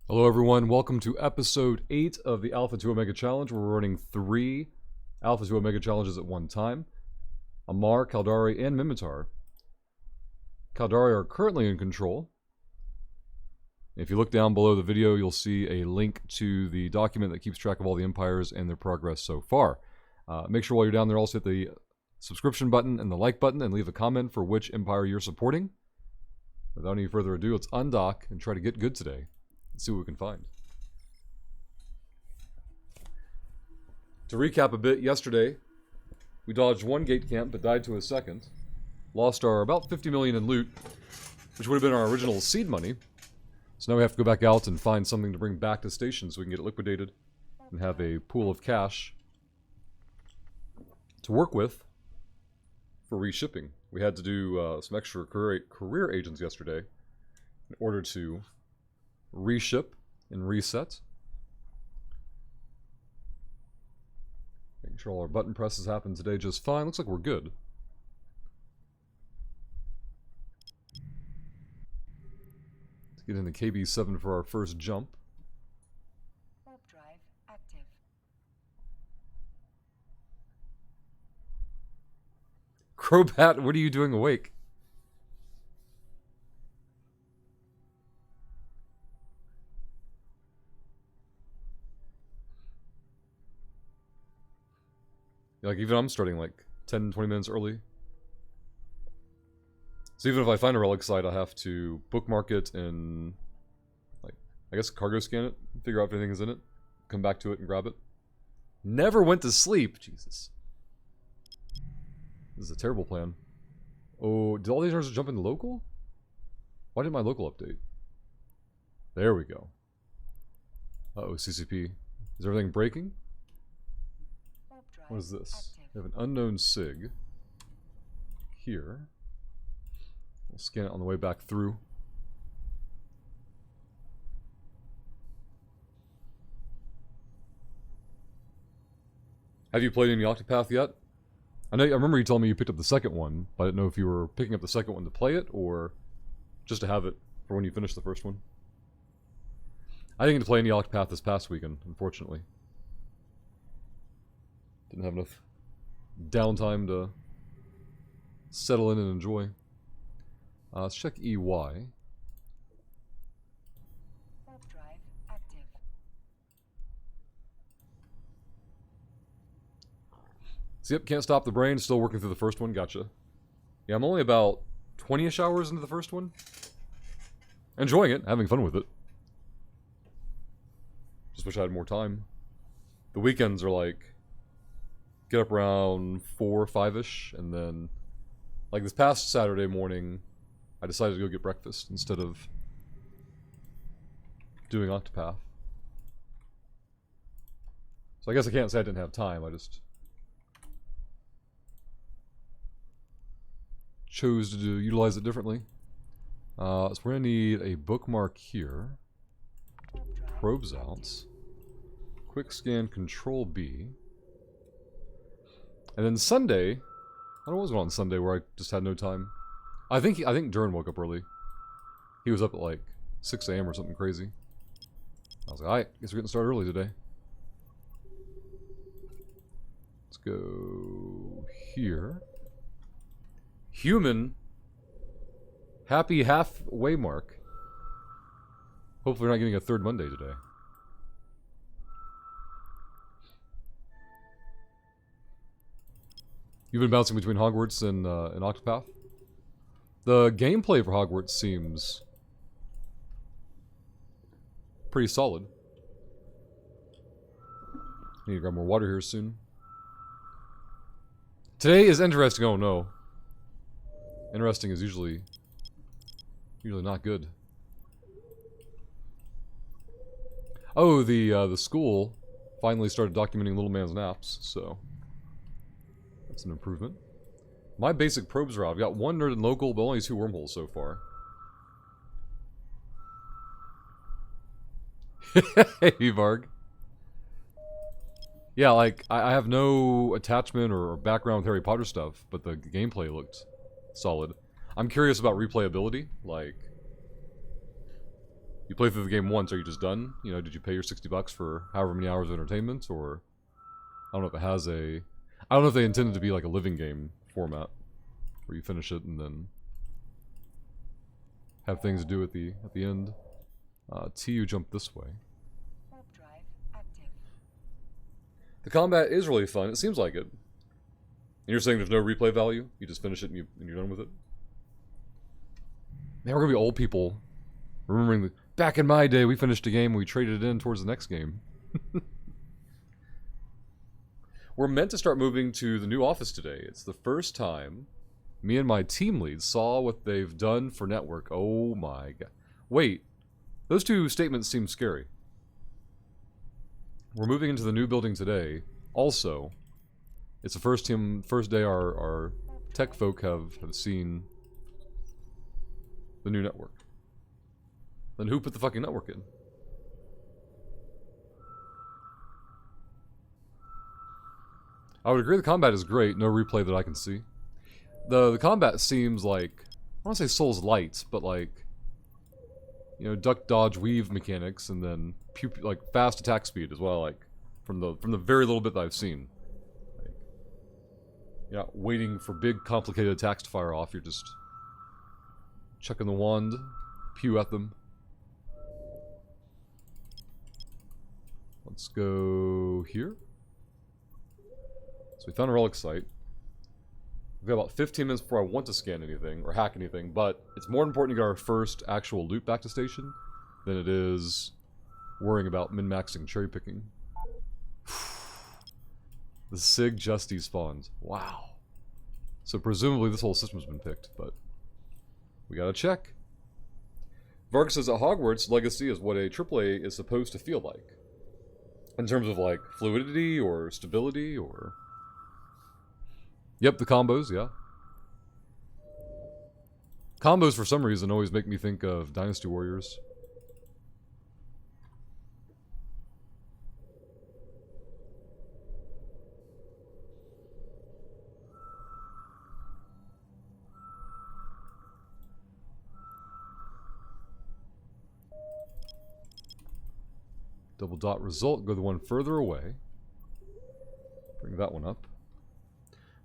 Hello everyone, welcome to episode 8 of the Alpha 2 Omega Challenge. We're running 3 Alpha 2 Omega Challenges at one time. Ammar, Caldari, and Minmatar. Caldari are currently in control. If you look down below the video, you'll see a link to the document that keeps track of all the empires and their progress so far. Make sure while you're down there also hit the subscription button and the like button and leave a comment for which empire you're supporting. Without any further ado, let's undock and try to get good today. Let's see what we can find. To recap a bit, yesterday we dodged one gate camp but died to a second. Lost our about 50 million in loot, which would have been our original seed money. So now we have to go back out and find something to bring back to station so we can get it liquidated and have a pool of cash to work with for reshipping. We had to do some extra career agents yesterday in order to reship and reset. Making sure all our button presses happen today just fine. Looks like we're good. Let's get into KB7 for our first jump. Warp drive active. Crobat, what are you doing awake? Like, even I'm starting like 10, 20 minutes early. So even if I find a relic site, I have to bookmark it and, like, I guess cargo scan it, figure out if anything is in it, come back to it and grab it. Never went to sleep, Jesus. This is a terrible plan. Oh, did all these runners jump into local? Why didn't my local update? There we go. Uh-oh, CCP. Is everything breaking? What is this? We have an unknown SIG here. We'll scan it on the way back through. Have you played any Octopath yet? I remember you told me you picked up the second one, but I didn't know if you were picking up the second one to play it or just to have it for when you finish the first one. I didn't get to play any Octopath this past weekend, unfortunately. Didn't have enough downtime to settle in and enjoy. Let's check EY. Warp drive active. So yep, can't stop the brain. Still working through the first one. Gotcha. Yeah, I'm only about 20-ish hours into the first one. Enjoying it, having fun with it. Just wish I had more time. The weekends are like, get up around 4 or 5-ish, and then, like this past Saturday morning, I decided to go get breakfast instead of doing Octopath. So I guess I can't say I didn't have time, I just chose to utilize it differently. So we're gonna need a bookmark here. Probes out. Quick scan, Control B. And then Sunday, I don't know what was going on Sunday where I just had no time. I think Duran woke up early. He was up at like 6 a.m. or something crazy. I was like, alright, guess we're getting started early today. Let's go here. Human. Happy halfway mark. Hopefully we're not getting a third Monday today. You've been bouncing between Hogwarts and Octopath? The gameplay for Hogwarts seems pretty solid. Need to grab more water here soon. Today is interesting. Oh no. Interesting is usually not good. Oh, the school finally started documenting Little Man's naps, so that's an improvement. My basic probes route. I've got one nerd and local, but only 2 wormholes so far. Hey, Varg. Yeah, like, I have no attachment or background with Harry Potter stuff, but the gameplay looked solid. I'm curious about replayability, like, You play through the game once, are you just done? You know, did you pay your $60 for however many hours of entertainment, or I don't know if it has a. I don't know if they intended to be like a living game format, where you finish it and then have things to do at the end. TU jump this way. Warp drive active. The combat is really fun. It seems like it. And you're saying there's no replay value? You just finish it and you're done with it? Man, we're gonna be old people remembering that back in my day we finished a game and we traded it in towards the next game. We're meant to start moving to the new office today. It's the first time me and my team lead saw what they've done for network. Oh my god. Wait. Those two statements seem scary. We're moving into the new building today. Also, it's the first day our tech folk have seen the new network. Then who put the fucking network in? I would agree the combat is great. No replay that I can see. The combat seems like, I don't want to say Souls light, but like, you know, duck, dodge, weave mechanics, and then like fast attack speed as well. Like from the very little bit that I've seen. Like, you're not waiting for big complicated attacks to fire off. You're just chucking the wand, pew at them. Let's go here. So we found a relic site. We've got about 15 minutes before I want to scan anything or hack anything, but it's more important to get our first actual loot back to station than it is worrying about min-maxing cherry picking. The SIG just despawned. Wow. So presumably this whole system's been picked, but we gotta check. Vargas says at Hogwarts, Legacy is what a AAA is supposed to feel like. In terms of like fluidity or stability or... Yep, the combos, yeah. Combos, for some reason, always make me think of Dynasty Warriors. Double dot result, go the one further away. Bring that one up.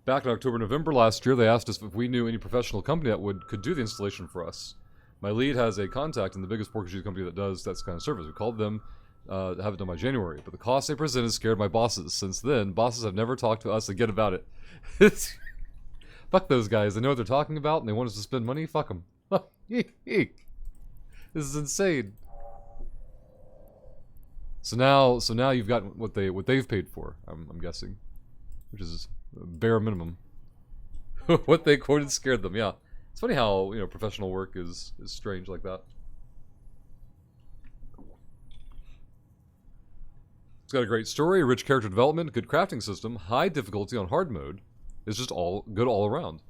Back in October, November last year, they asked us if we knew any professional company that could do the installation for us. My lead has a contact in the biggest pork company that does that kind of service. We called them to have it done by January, but the cost they presented scared my bosses. Since then, bosses have never talked to us again about it. Fuck those guys. They know what they're talking about, and they want us to spend money. Fuck them. This is insane. So now you've got what they've paid for. I'm guessing, which is bare minimum. What they quoted scared them. Yeah, it's funny how professional work is strange like that. It's got a great story, rich character development, good crafting system, high difficulty on hard mode. It's just all good all around.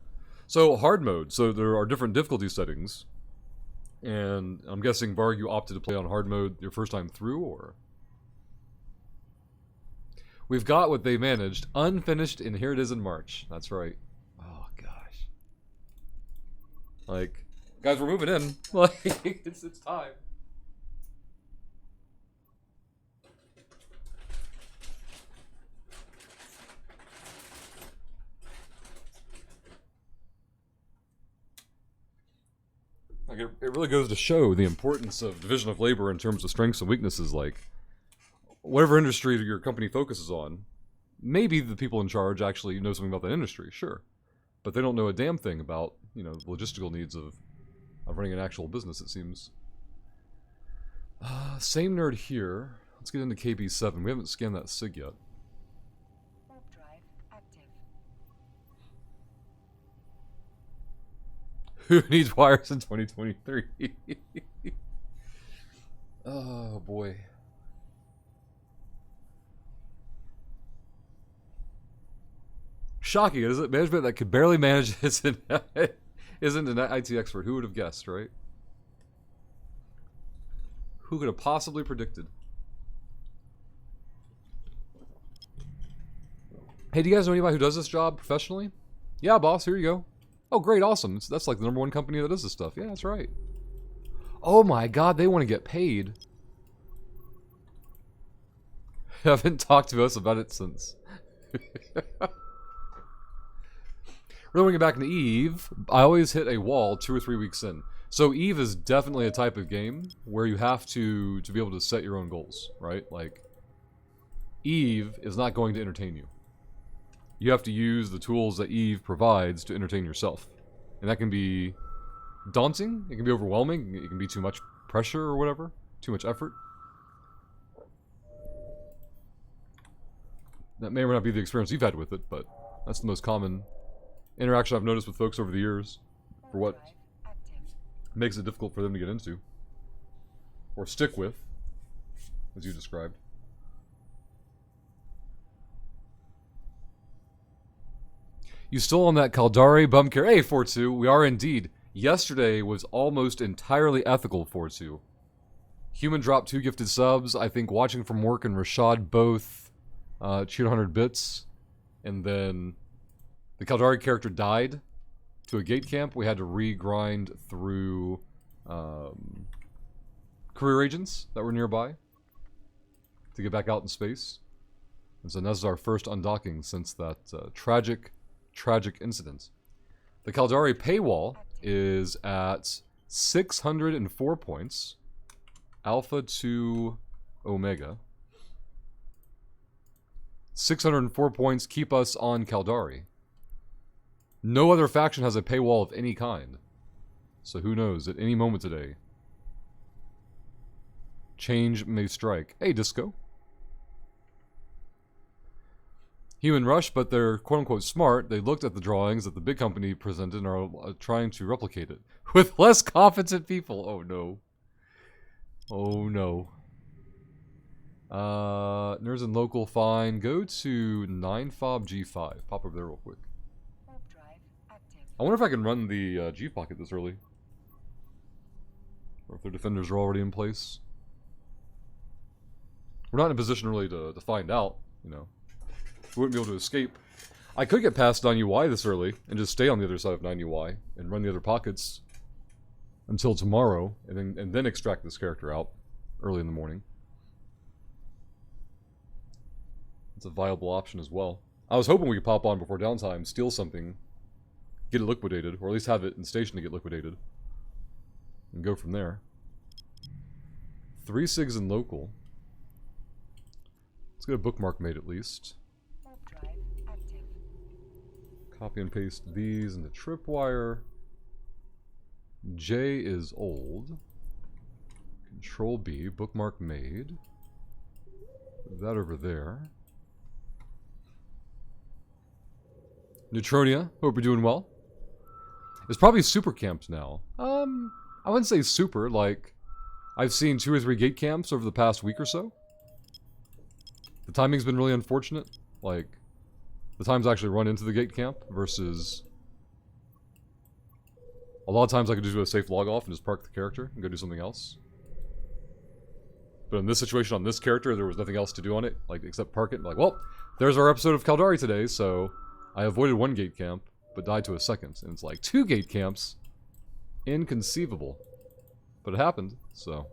So hard mode. So there are different difficulty settings, and I'm guessing Varg, you opted to play on hard mode your first time through, or? We've got what they managed, unfinished, and here it is in March. That's right. Oh gosh. Like, guys, we're moving in. Like, it's time. Like, it really goes to show the importance of division of labor in terms of strengths and weaknesses. Like, whatever industry your company focuses on, maybe the people in charge actually know something about that industry, sure. But they don't know a damn thing about, the logistical needs of running an actual business, it seems. Same nerd here. Let's get into KB7. We haven't scanned that SIG yet. Warp drive active. Who needs wires in 2023? Oh, boy. Shocking, isn't it? Management that could barely manage isn't an IT expert. Who would have guessed, right? Who could have possibly predicted? Hey, do you guys know anybody who does this job professionally? Yeah, boss, here you go. Oh, great, awesome. That's like the #1 company that does this stuff. Yeah, that's right. Oh my god, they want to get paid. Haven't talked to us about it since. Really want to get back into Eve. I always hit a wall 2 or 3 weeks in. So Eve is definitely a type of game where you have to be able to set your own goals, right? Like, Eve is not going to entertain you. You have to use the tools that Eve provides to entertain yourself. And that can be daunting, it can be overwhelming, it can be too much pressure or whatever, too much effort. That may or may not be the experience you've had with it, but that's the most common interaction I've noticed with folks over the years for what makes it difficult for them to get into. Or stick with, as you described. You still on that Caldari bum care? Hey, 4-2, we are indeed. Yesterday was almost entirely ethical, 4-2. Human dropped 2 gifted subs. I think Watching From Work and Rashad both cheered 100 bits. And then the Caldari character died to a gate camp. We had to re-grind through career agents that were nearby to get back out in space. And so this is our first undocking since that tragic incident. The Caldari paywall is at 604 points. Alpha to Omega. 604 points keep us on Caldari. No other faction has a paywall of any kind. So who knows, at any moment today, change may strike. Hey, Disco. Human Rush, but they're quote-unquote smart. They looked at the drawings that the big company presented and are trying to replicate it. With less competent people. Oh no. Oh no. Nerds and local, fine. Go to 9fob G5. Pop over there real quick. I wonder if I can run the G pocket this early. Or if their defenders are already in place. We're not in a position really to find out, you know. We wouldn't be able to escape. I could get past 9UI this early and just stay on the other side of 9UI and run the other pockets until tomorrow and then extract this character out early in the morning. It's a viable option as well. I was hoping we could pop on before downtime, steal something, get it liquidated, or at least have it in station to get liquidated, and go from there. 3 SIGs in local. Let's get a bookmark made at least. Copy and paste these into Tripwire. J is old. Control B, bookmark made. Put that over there. Neutronia, hope you're doing well. It's probably super camped now. I wouldn't say super, like, I've seen 2 or 3 gate camps over the past week or so. The timing's been really unfortunate. Like, the times I actually run into the gate camp versus... A lot of times I could just do a safe log off and just park the character and go do something else. But in this situation on this character, there was nothing else to do on it, like, except park it. And like, well, there's our episode of Caldari today, so I avoided 1 gate camp, but died to a second. And it's like, 2 gate camps? Inconceivable. But it happened, so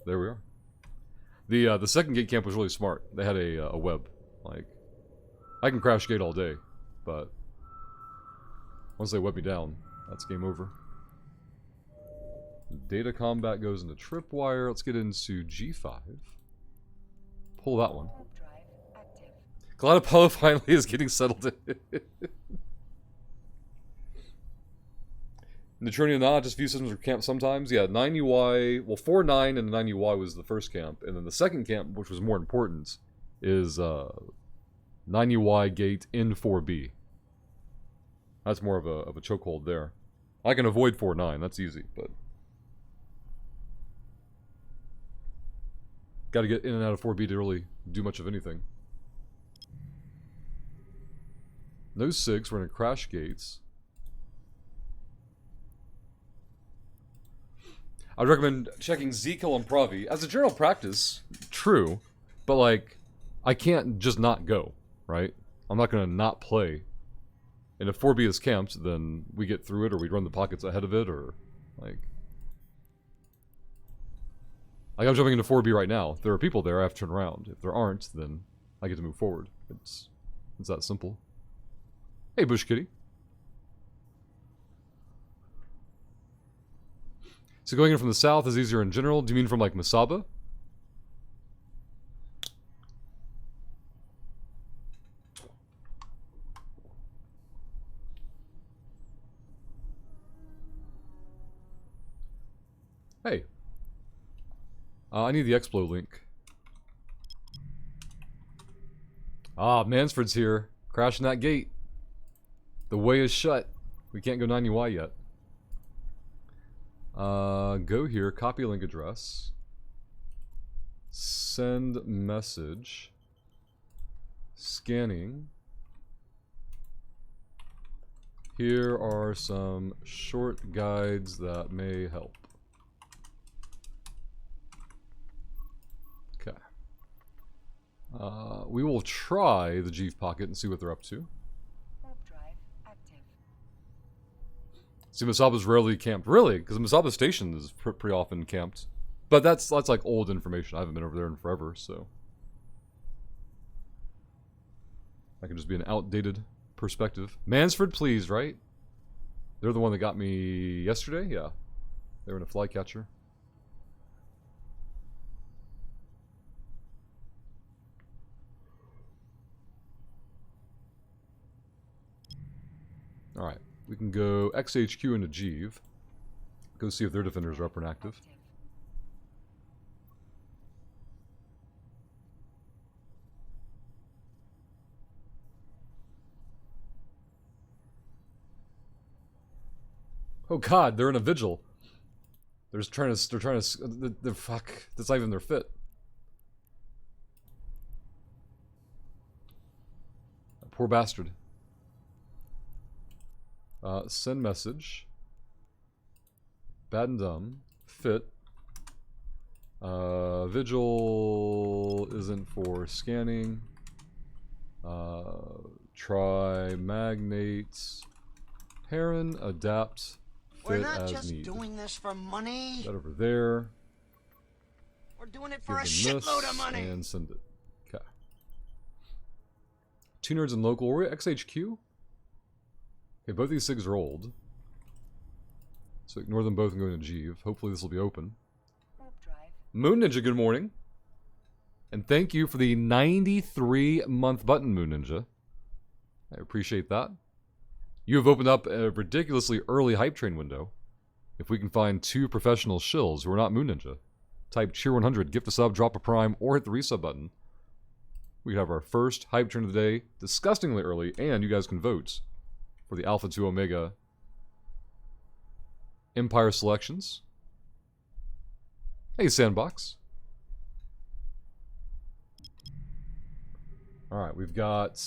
there we are. The second gate camp was really smart. They had a web. Like, I can crash gate all day, but once they web me down, that's game over. Data combat goes into Tripwire. Let's get into G5. Pull that one. Glad Apollo finally is getting settled in. Neutronia not, just few systems are camped sometimes. Yeah, 9UI, well 4-9 and 9UI was the first camp. And then the second camp, which was more important, is 9UI gate in 4B. That's more of a chokehold there. I can avoid 4-9, that's easy, but... Gotta get in and out of 4B to really do much of anything. No 6, we're gonna crash gates. I'd recommend checking Zkill on Pravi. As a general practice, true, but like, I can't just not go, right? I'm not gonna not play. And if 4B is camped, then we get through it, or we run the pockets ahead of it, or like... Like, I'm jumping into 4B right now. If there are people there, I have to turn around. If there aren't, then I get to move forward. It's that simple. Hey, Bush Kitty. So going in from the south is easier in general. Do you mean from, like, Masaba? Hey. I need the Explo link. Ah, Mansford's here. Crashing that gate. The way is shut. We can't go 90Y yet. Go here, copy link address. Send message. Scanning. Here are some short guides that may help. Okay. We will try the Jeeve Pocket and see what they're up to. Warp drive active. See, Masaba's rarely camped. Really? Because Masaba Station is pretty often camped. But that's like old information. I haven't been over there in forever, so... that can just be an outdated perspective. Mansford, please, right? They're the one that got me yesterday? Yeah. They were in a flycatcher. Alright. We can go XHQ into Jeeve. Go see if their defenders are up and active. Oh god, they're in a vigil. They're trying to, fuck, that's not even their fit. Poor bastard. Send message. Bad and dumb. Fit. Vigil isn't for scanning. Try magnates. Heron, adapt. We're Fit not as just need. doing this for money. That over there. We're doing it Give for a them shitload this of money. and send it. Okay. Two nerds in local. We're at XHQ. Okay, both these SIGs are old. So ignore them both and go into Jeeve. Hopefully this will be open. Warp drive. Moon Ninja, good morning. And thank you for the 93-month button, Moon Ninja. I appreciate that. You have opened up a ridiculously early hype train window. If we can find 2 professional shills who are not Moon Ninja, type cheer 100, gift a sub, drop a prime, or hit the resub button. We have our first hype train of the day, disgustingly early, and you guys can vote for the Alpha 2 Omega Empire selections. Hey, Sandbox. Alright, we've got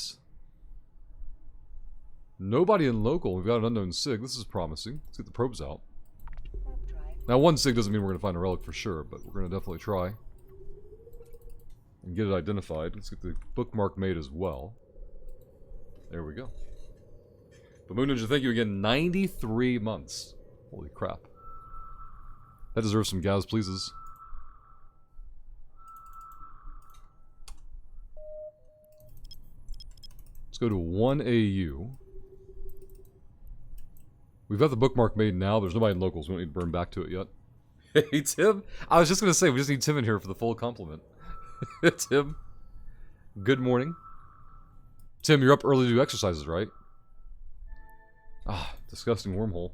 nobody in local. We've got an unknown SIG. This is promising. Let's get the probes out. Warp drive. Now, one SIG doesn't mean we're going to find a relic for sure, but we're going to definitely try and get it identified. Let's get the bookmark made as well. There we go. But Moon Ninja, thank you again. 93 months. Holy crap. That deserves some Gaz pleases. Let's go to 1AU. We've got the bookmark made now. There's nobody in locals. We don't need to burn back to it yet. Hey, Tim. I was just going to say, we just need Tim in here for the full compliment. Tim. Good morning. Tim, you're up early to do exercises, right? Ah, disgusting wormhole.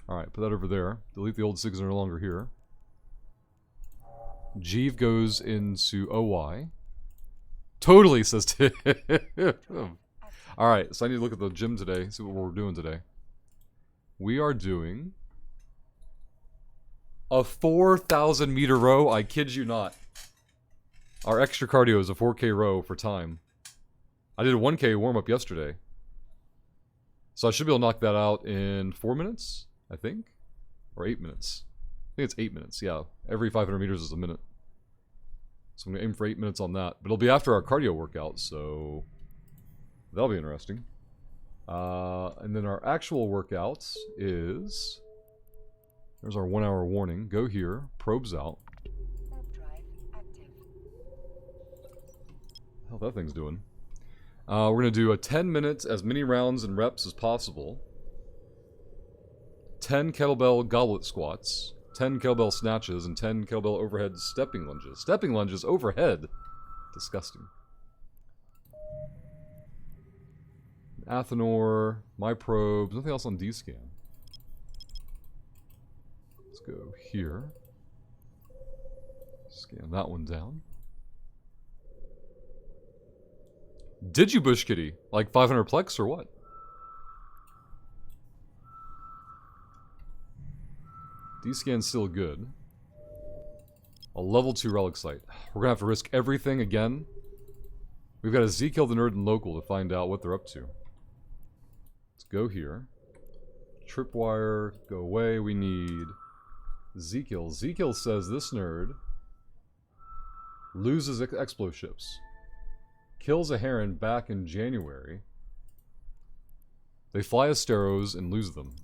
Alright, put that over there. Delete the old SIGs that are no longer here. Jeeve goes into OY. Totally, says Tim. Alright, so I need to look at the gym today, see what we're doing today. We are doing a 4,000 meter row. I kid you not. Our extra cardio is a 4K row for time. I did a 1K warm-up yesterday. So I should be able to knock that out in 4 minutes, I think? Or 8 minutes. I think it's 8 minutes, yeah. Every 500 meters is a minute. So I'm going to aim for 8 minutes on that. But it'll be after our cardio workout, so that'll be interesting. And then our actual workouts is... There's our 1 hour warning. Go here. Probes out. Warp drive How that thing's doing. We're going to do a 10 minutes, as many rounds and reps as possible. 10 kettlebell goblet squats, 10 kettlebell snatches, and 10 kettlebell overhead stepping lunges. Stepping lunges overhead. Disgusting. Athenor, my probes, nothing else on D-scan. Let's go here. Scan that one down. Did you bush kitty? Like 500 plex or what? D-scan's still good. A level 2 relic site. We're gonna have to risk everything again. We've got a Z-Kill the Nerd and Local to find out what they're up to. Let's go here. Tripwire, go away. We need Z-Kill. Z-Kill says this nerd loses Explo ships. Kills a Heron back in January. They fly Asteros and lose them.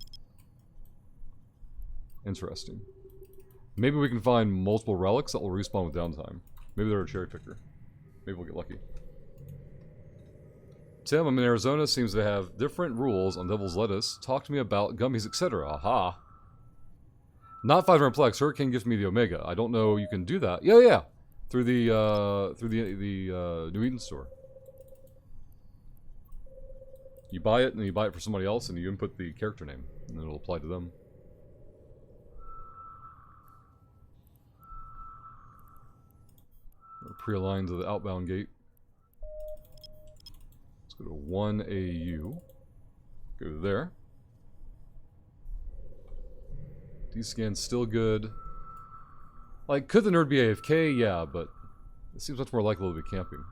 Interesting. Maybe we can find multiple relics that will respawn with downtime. Maybe they're a cherry picker. Maybe we'll get lucky. Tim, I'm in Arizona, seems to have different rules on Devil's Lettuce. Talk to me about gummies, etc. Aha. Not 500 plex. Hurricane gives me the Omega. I don't know you can do that. Yeah. Through the New Eden store. You buy it, and then you buy it for somebody else, and you input the character name, and then it'll apply to them. Pre-aligned to the outbound gate. Let's go to 1 AU. Go there. D-scan's still good. Like, could the nerd be AFK? Yeah, but it seems much more likely to be camping.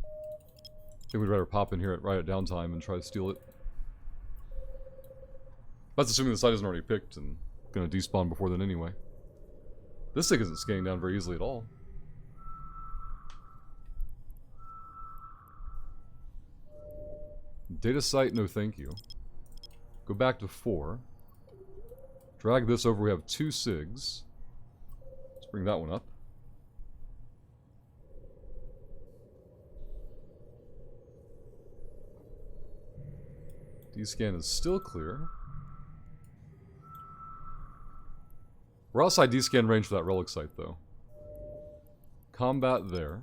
I think we'd rather pop in here right at downtime and try to steal it. That's assuming the site isn't already picked and gonna despawn before then anyway. This thing isn't scanning down very easily at all. Data site, no thank you. Go back to 4. Drag this over, we have 2 SIGs. Let's bring that one up. D-scan is still clear. We're outside D-scan range for that relic site, though. Combat there.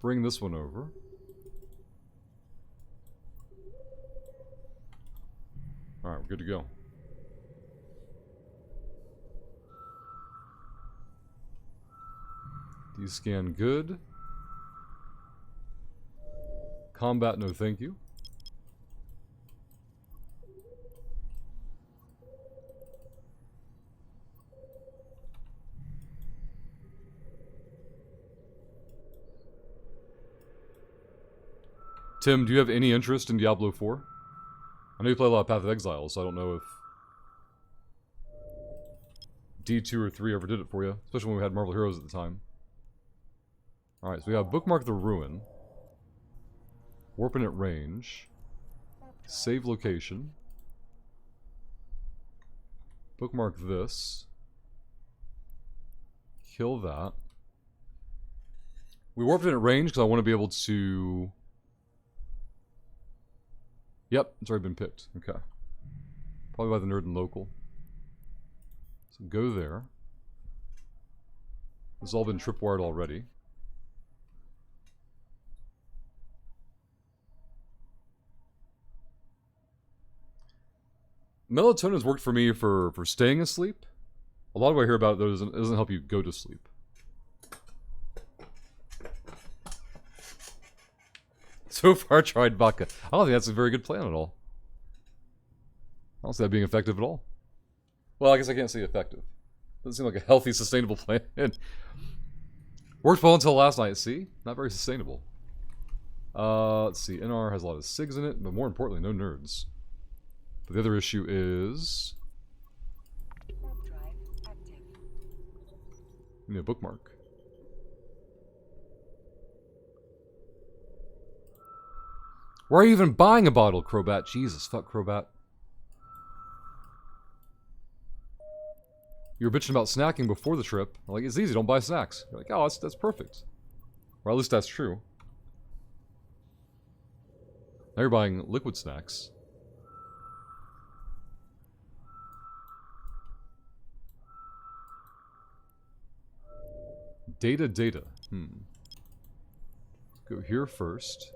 Bring this one over. Alright, we're good to go. D-scan good. Combat, no thank you. Tim, do you have any interest in Diablo 4? I know you play a lot of Path of Exile, so I don't know if D2 or 3 ever did it for you, especially when we had Marvel Heroes at the time. Alright, so we got Bookmark the Ruin, Warping at Range, Save Location, Bookmark this, kill that. We warped it at range because I want to be able to... Yep, it's already been picked. Okay. Probably by the nerd and local. So go there. This has all been tripwired already. Melatonin has worked for me for staying asleep. A lot of what I hear about it, though, doesn't help you go to sleep. So far, tried vodka. I don't think that's a very good plan at all. I don't see that being effective at all. Well, I guess I can't say effective. Doesn't seem like a healthy, sustainable plan. Worked well until last night. See? Not very sustainable. Let's see. NR has a lot of SIGs in it, but more importantly, no nerds. But the other issue is... Warp drive active. We need a bookmark. Why are you even buying a bottle, Crobat? Jesus, fuck Crobat. You were bitching about snacking before the trip. I'm like, it's easy, don't buy snacks. You're like, oh, that's perfect. Or at least that's true. Now you're buying liquid snacks. Data. Go here first.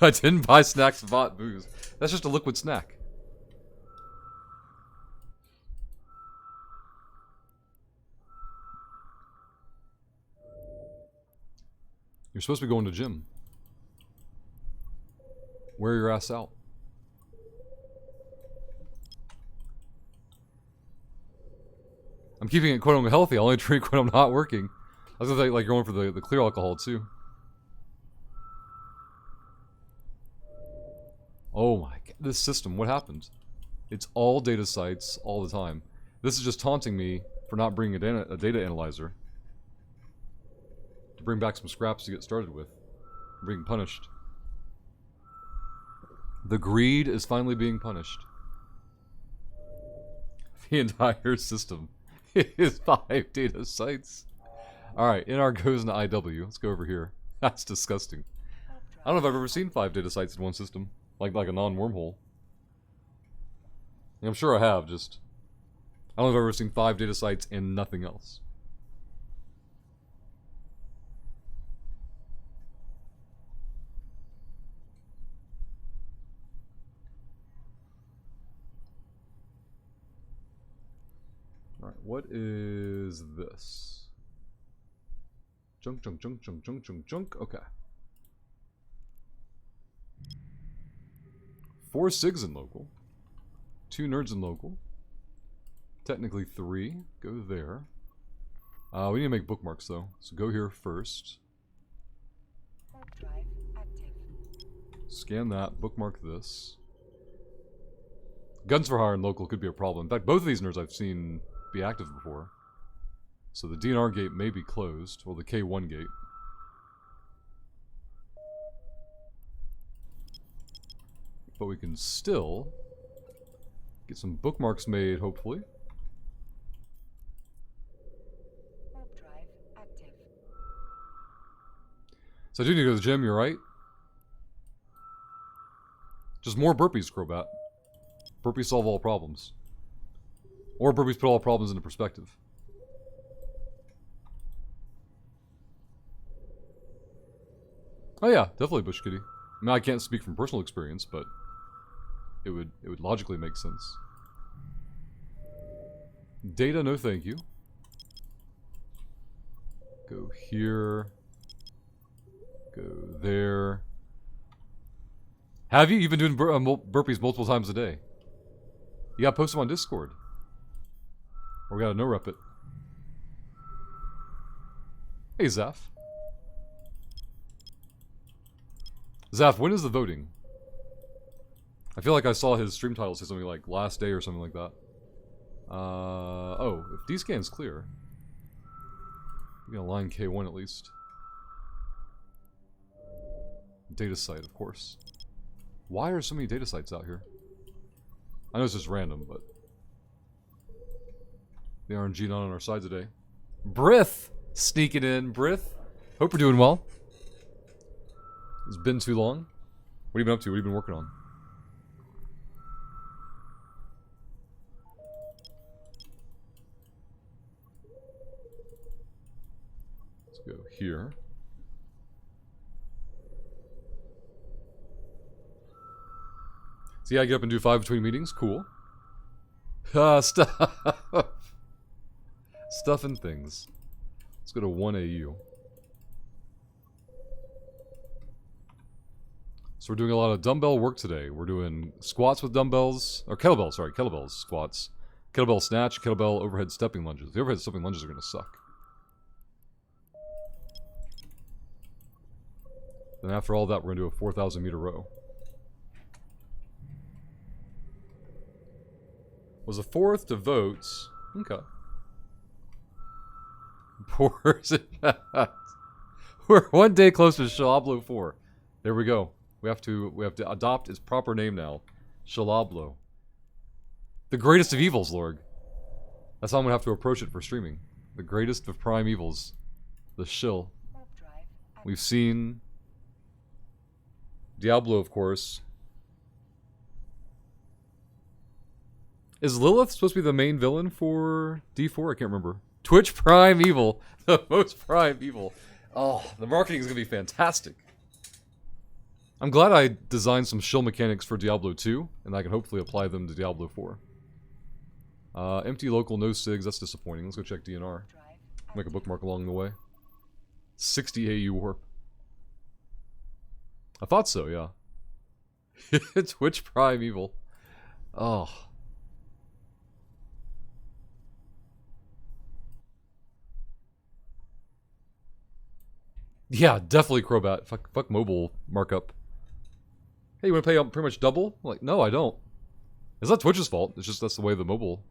I didn't buy snacks, bought booze. That's just a liquid snack. You're supposed to be going to gym. Wear your ass out. I'm keeping it quote unquote healthy. I only drink when I'm not working. I was gonna say, like, you're going for the clear alcohol too. Oh my god, this system, what happened? It's all data sites all the time. This is just taunting me for not bringing a data analyzer. To bring back some scraps to get started with. I'm being punished. The greed is finally being punished. The entire system is 5 data sites. Alright, NR goes into IW. Let's go over here. That's disgusting. I don't know if I've ever seen 5 data sites in one system. Like a non-wormhole. I'm sure I have, just... I don't know if I've ever seen 5 data sites and nothing else. Alright, what is this? Junk. Okay. 4 SIGs in local. 2 nerds in local. Technically 3. Go there. We need to make bookmarks though. So go here first. Warp drive active. Scan that. Bookmark this. Guns for hire in local could be a problem. In fact, both of these nerds I've seen be active before. So the DNR gate may be closed. Or the K1 gate. But we can still get some bookmarks made, hopefully. Warp drive active. So I do need to go to the gym, you're right. Just more burpees, Crobat. Burpees solve all problems. Or burpees put all problems into perspective. Oh yeah, definitely Bush Kitty. I mean, I can't speak from personal experience, but it would logically make sense. Data, no thank you. Go here. Go there. Have you? You've been doing burpees multiple times a day. You gotta post them on Discord. Or we gotta no-rep it. Hey, Zaf. Zaf, when is the voting? I feel like I saw his stream title say something like last day or something like that. Oh, if D-scan's clear. We can align K1 at least. Data site, of course. Why are so many data sites out here? I know it's just random, but... The RNG not on our side today. Brith! Sneaking in, Brith. Hope you're doing well. It's been too long. What have you been up to? What have you been working on? Let's go here. So yeah, I get up and do 5 between meetings. Cool. Stuff. Stuff and things. Let's go to 1 AU. So we're doing a lot of dumbbell work today. We're doing squats with dumbbells, or kettlebells, sorry, kettlebells, squats. Kettlebell snatch, kettlebell overhead stepping lunges. The overhead stepping lunges are going to suck. Then after all that, we're going to do a 4,000 meter row. Was a 4th to votes. Okay. We're 1 day closer to Shalablo 4. There we go. We have to adopt its proper name now. Shalablo. The greatest of evils, Lorg. That's how I'm gonna have to approach it for streaming. The greatest of prime evils. The shill. Warp drive active. We've seen Diablo, of course. Is Lilith supposed to be the main villain for D4? I can't remember. Twitch Prime Evil. The most prime evil. Oh, the marketing is going to be fantastic. I'm glad I designed some shill mechanics for Diablo 2, and I can hopefully apply them to Diablo 4. Empty local, no SIGs. That's disappointing. Let's go check DNR. Drive Make a bookmark along the way. 60 AU warp. I thought so, yeah. Twitch Prime Evil. Oh. Yeah, definitely Crobat. Fuck mobile markup. Hey, you want to pay pretty much double? I'm like, no, I don't. It's not Twitch's fault. It's just that's the way the mobile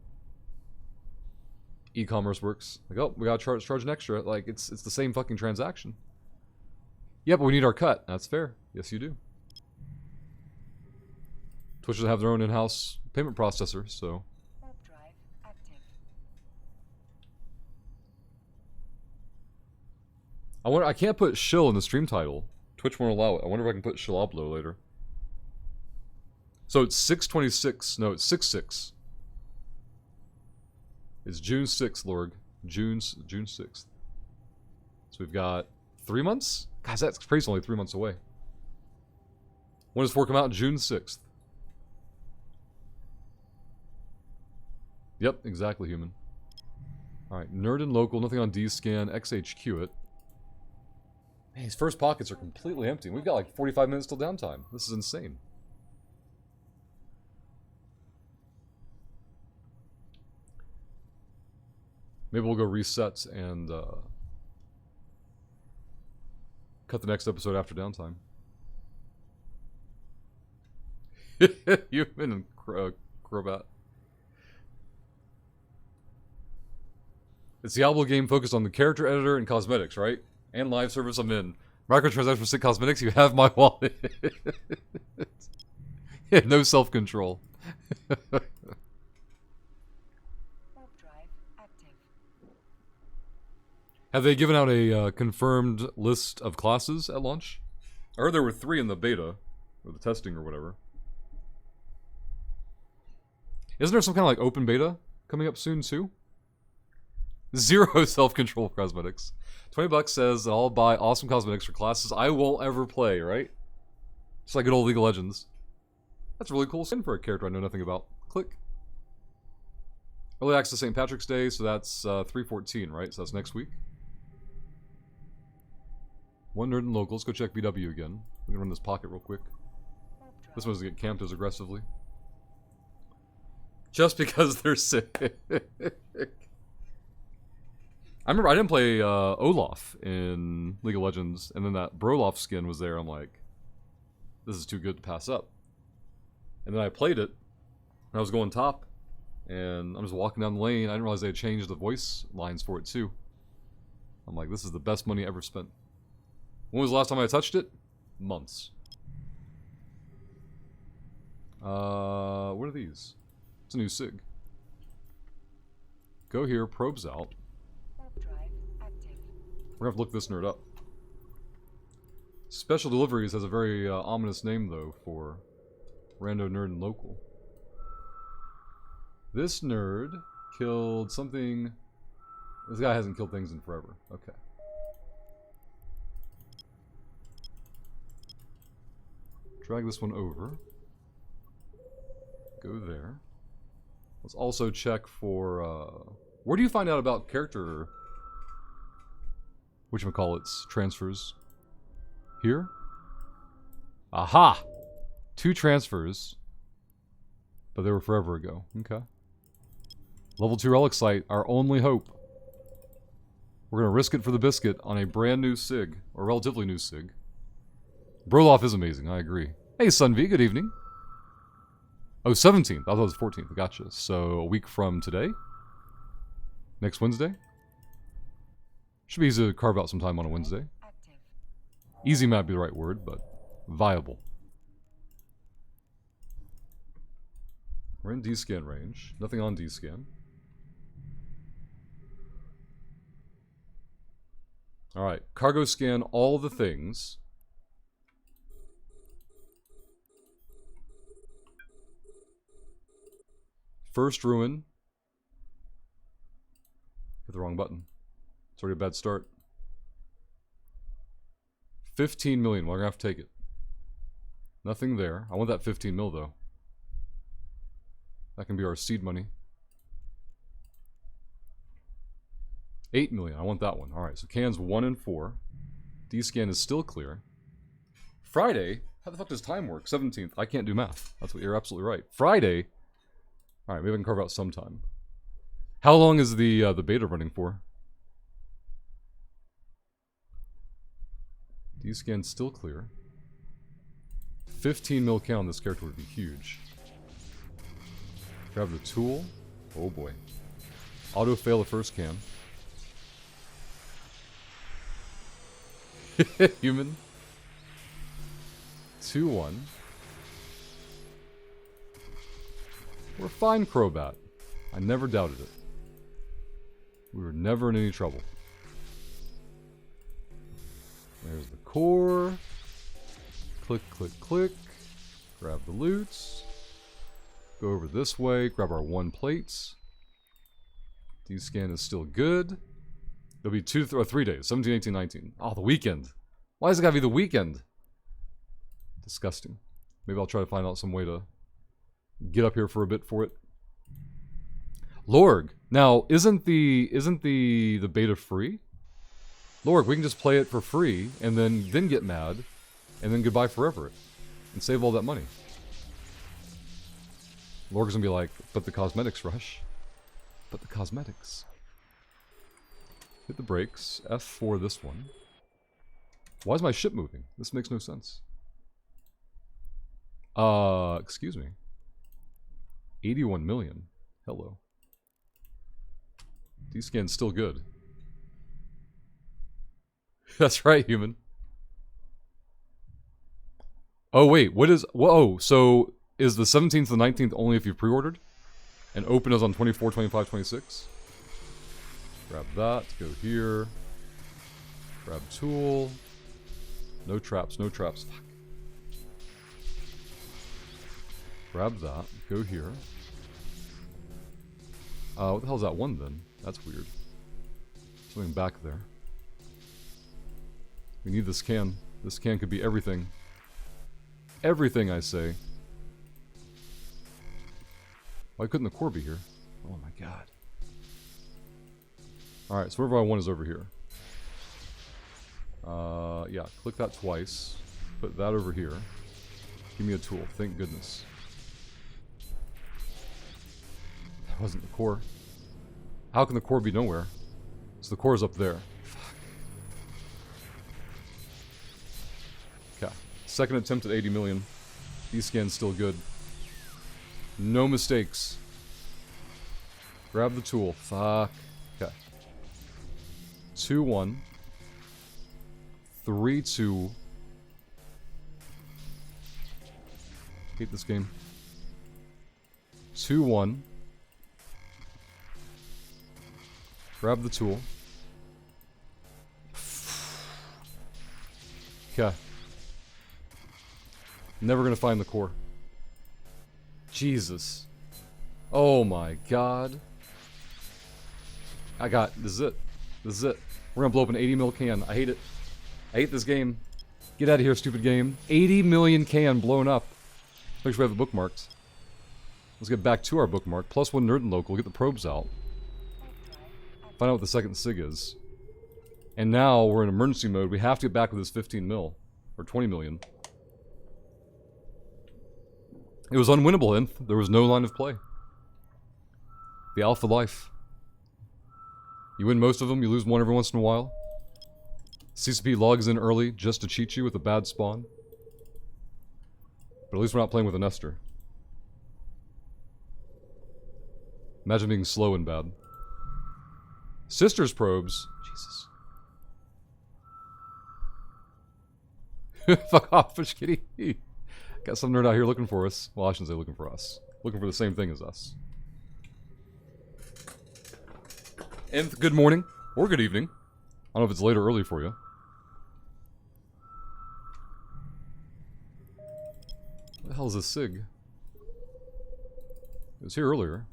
e-commerce works. Like, oh, we gotta charge an extra. Like, it's the same fucking transaction. Yeah, but we need our cut. That's fair. Yes, you do. Twitch doesn't have their own in-house payment processor, so. warp drive active. I can't put shill in the stream title. Twitch won't allow it. I wonder if I can put shillablo later. So it's 6/26. No, it's 6/6. It's June 6th, Lorg. June 6th. So we've got 3 months? Guys, that's crazy. Only 3 months away. When does 4 come out? June 6th. Yep, exactly, human. Alright, Nerd and Local. Nothing on D-Scan. XHQ it. Man, these first pockets are completely empty. We've got like 45 minutes till downtime. This is insane. Maybe we'll go reset and cut the next episode after downtime. Human and Crobat. It's Diablo game focused on the character editor and cosmetics, right? And live service I'm in. Microtransactions for sick cosmetics, you have my wallet. Yeah, no self-control. Warp drive active. Have they given out a confirmed list of classes at launch? I heard there were 3 in the beta, or the testing or whatever. Isn't there some kind of like open beta coming up soon too? 0 self-control for cosmetics. $20 says that I'll buy awesome cosmetics for classes I won't ever play, right? Just like good old League of Legends. That's a really cool skin for a character I know nothing about. Click. Early access St. Patrick's Day, so that's 3/14, right? So that's next week. One Nerd and Local. Let's go check BW again. We can run this pocket real quick. Warp drive. This one's to get camped as aggressively. Just because they're sick. I remember I didn't play Olaf in League of Legends, and then that Broloff skin was there. I'm like, this is too good to pass up. And then I played it, and I was going top, and I'm just walking down the lane. I didn't realize they had changed the voice lines for it too. I'm like, this is the best money ever spent. When was the last time I touched it? Months. What are these? It's a new SIG. Go here, probes out. Warp drive active. We're gonna have to look this nerd up. Special Deliveries has a very ominous name, though, for Rando Nerd and Local. This nerd killed something... This guy hasn't killed things in forever. Okay. Drag this one over. Go there. Let's also check for... where do you find out about character... whatchamacallits, transfers? Here? Aha! 2 transfers. But they were forever ago. Okay. Level 2 relic site, our only hope. We're gonna risk it for the biscuit on a brand new SIG. Or relatively new SIG. Broloff is amazing, I agree. Hey, Sunv, good evening. Oh, 17th. I thought it was 14th. Gotcha. So, a week from today? Next Wednesday? Should be easy to carve out some time on a Wednesday. Active. Easy might be the right word, but viable. We're in D-scan range. Nothing on D-scan. Alright, cargo scan all the things. First ruin. Hit the wrong button. It's already a bad start. 15 million. We're gonna have to take it. Nothing there. I want that 15 mil though. That can be our seed money. 8 million. I want that one. Alright, so cans 1 and 4. D-scan is still clear. Friday? How the fuck does time work? 17th. I can't do math. That's what you're absolutely right. Friday? Alright, maybe I can carve out some time. How long is the beta running for? D-scan still clear. 15 mil count on this character would be huge. Grab the tool. Oh boy. Auto fail the first cam. Human. 2-1. We're fine, Crobat. I never doubted it. We were never in any trouble. There's the core. Click, click, click. Grab the loots. Go over this way. Grab our 1 plates. D-scan is still good. There'll be 2 or 3 days. 17, 18, 19. Oh, the weekend. Why does it gotta be the weekend? Disgusting. Maybe I'll try to find out some way to get up here for a bit for it. Lorg. Now, isn't the beta free? Lorg, we can just play it for free and then get mad and then goodbye forever and save all that money. Lorg's gonna be like, but the cosmetics, Rush. But the cosmetics. Hit the brakes. F for this one. Why is my ship moving? This makes no sense. Excuse me. 81 million. Hello. D-scan's still good. That's right, human. Oh, wait. What is... Whoa, so is the 17th and 19th only if you pre-ordered? And open is on 24, 25, 26? Grab that. Go here. Grab tool. No traps, no traps. Fuck. Grab that. Go here. What the hell is that one then? That's weird. Something back there. We need this can. This can could be everything. Everything, I say. Why couldn't the core be here? Oh my god. Alright, so whatever I want is over here. Yeah, click that twice. Put that over here. Give me a tool, thank goodness. That wasn't the core. How can the core be nowhere? So the core is up there. Fuck. Okay. Second attempt at 80 million. D-scan's still good. No mistakes. Grab the tool. Fuck. Okay. 2-1. 3-2. Hate this game. 2-1. Grab the tool. Okay. Never gonna find the core. Jesus. Oh my god. This is it. This is it. We're gonna blow up an 80 mil can. I hate it. I hate this game. Get out of here, stupid game. 80 million can blown up. Make sure we have the bookmarks. Let's get back to our bookmark. +1 Nerd and Local. Get the probes out. Find out what the second SIG is. And now we're in emergency mode. We have to get back with this 15 mil. Or 20 million. It was unwinnable, and there was no line of play. The alpha life. You win most of them, you lose one every once in a while. CCP logs in early just to cheat you with a bad spawn. But at least we're not playing with a Nestor. Imagine being slow and bad. Sisters probes. Jesus. Fuck off, Fish Kitty. Got some nerd out here looking for us. Well, I shouldn't say looking for us. Looking for the same thing as us. Nth, good morning. Or good evening. I don't know if it's late or early for you. What the hell is this SIG? It was here earlier.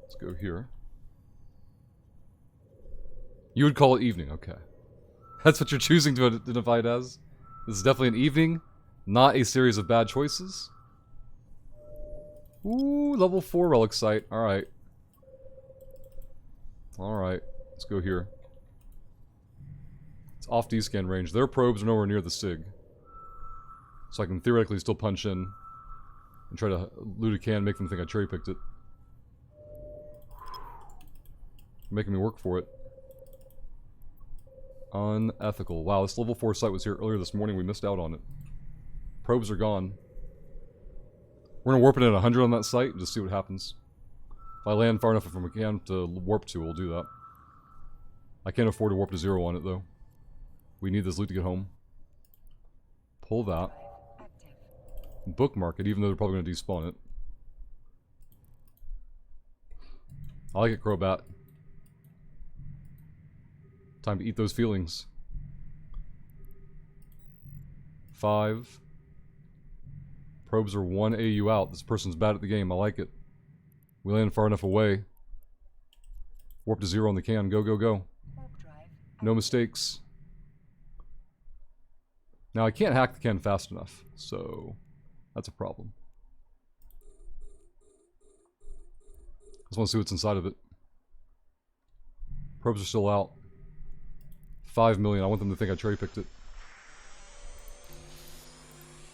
Let's go here. You would call it evening, okay. That's what you're choosing to identify it as? This is definitely an evening, not a series of bad choices. Ooh, level 4 relic site. Alright. Alright, let's go here. It's off D-scan range. Their probes are nowhere near the SIG. So I can theoretically still punch in and try to loot a can, make them think I cherry-picked it. Making me work for it. Unethical. Wow, this level 4 site was here earlier this morning. We missed out on it. Probes are gone. We're gonna warp it at 100 on that site and just see what happens. If I land far enough from a can to warp to, we'll do that. I can't afford to warp to 0 on it, though. We need this loot to get home. Pull that. Bookmark it, even though they're probably gonna despawn it. I like it, Crobat. Time to eat those feelings. 5. Probes are 1 AU out. This person's bad at the game. I like it. We land far enough away. Warp to 0 on the can. Go, go, go. No mistakes. Now, I can't hack the can fast enough, so that's a problem. Just want to see what's inside of it. Probes are still out. 5 million. I want them to think I cherry-picked it.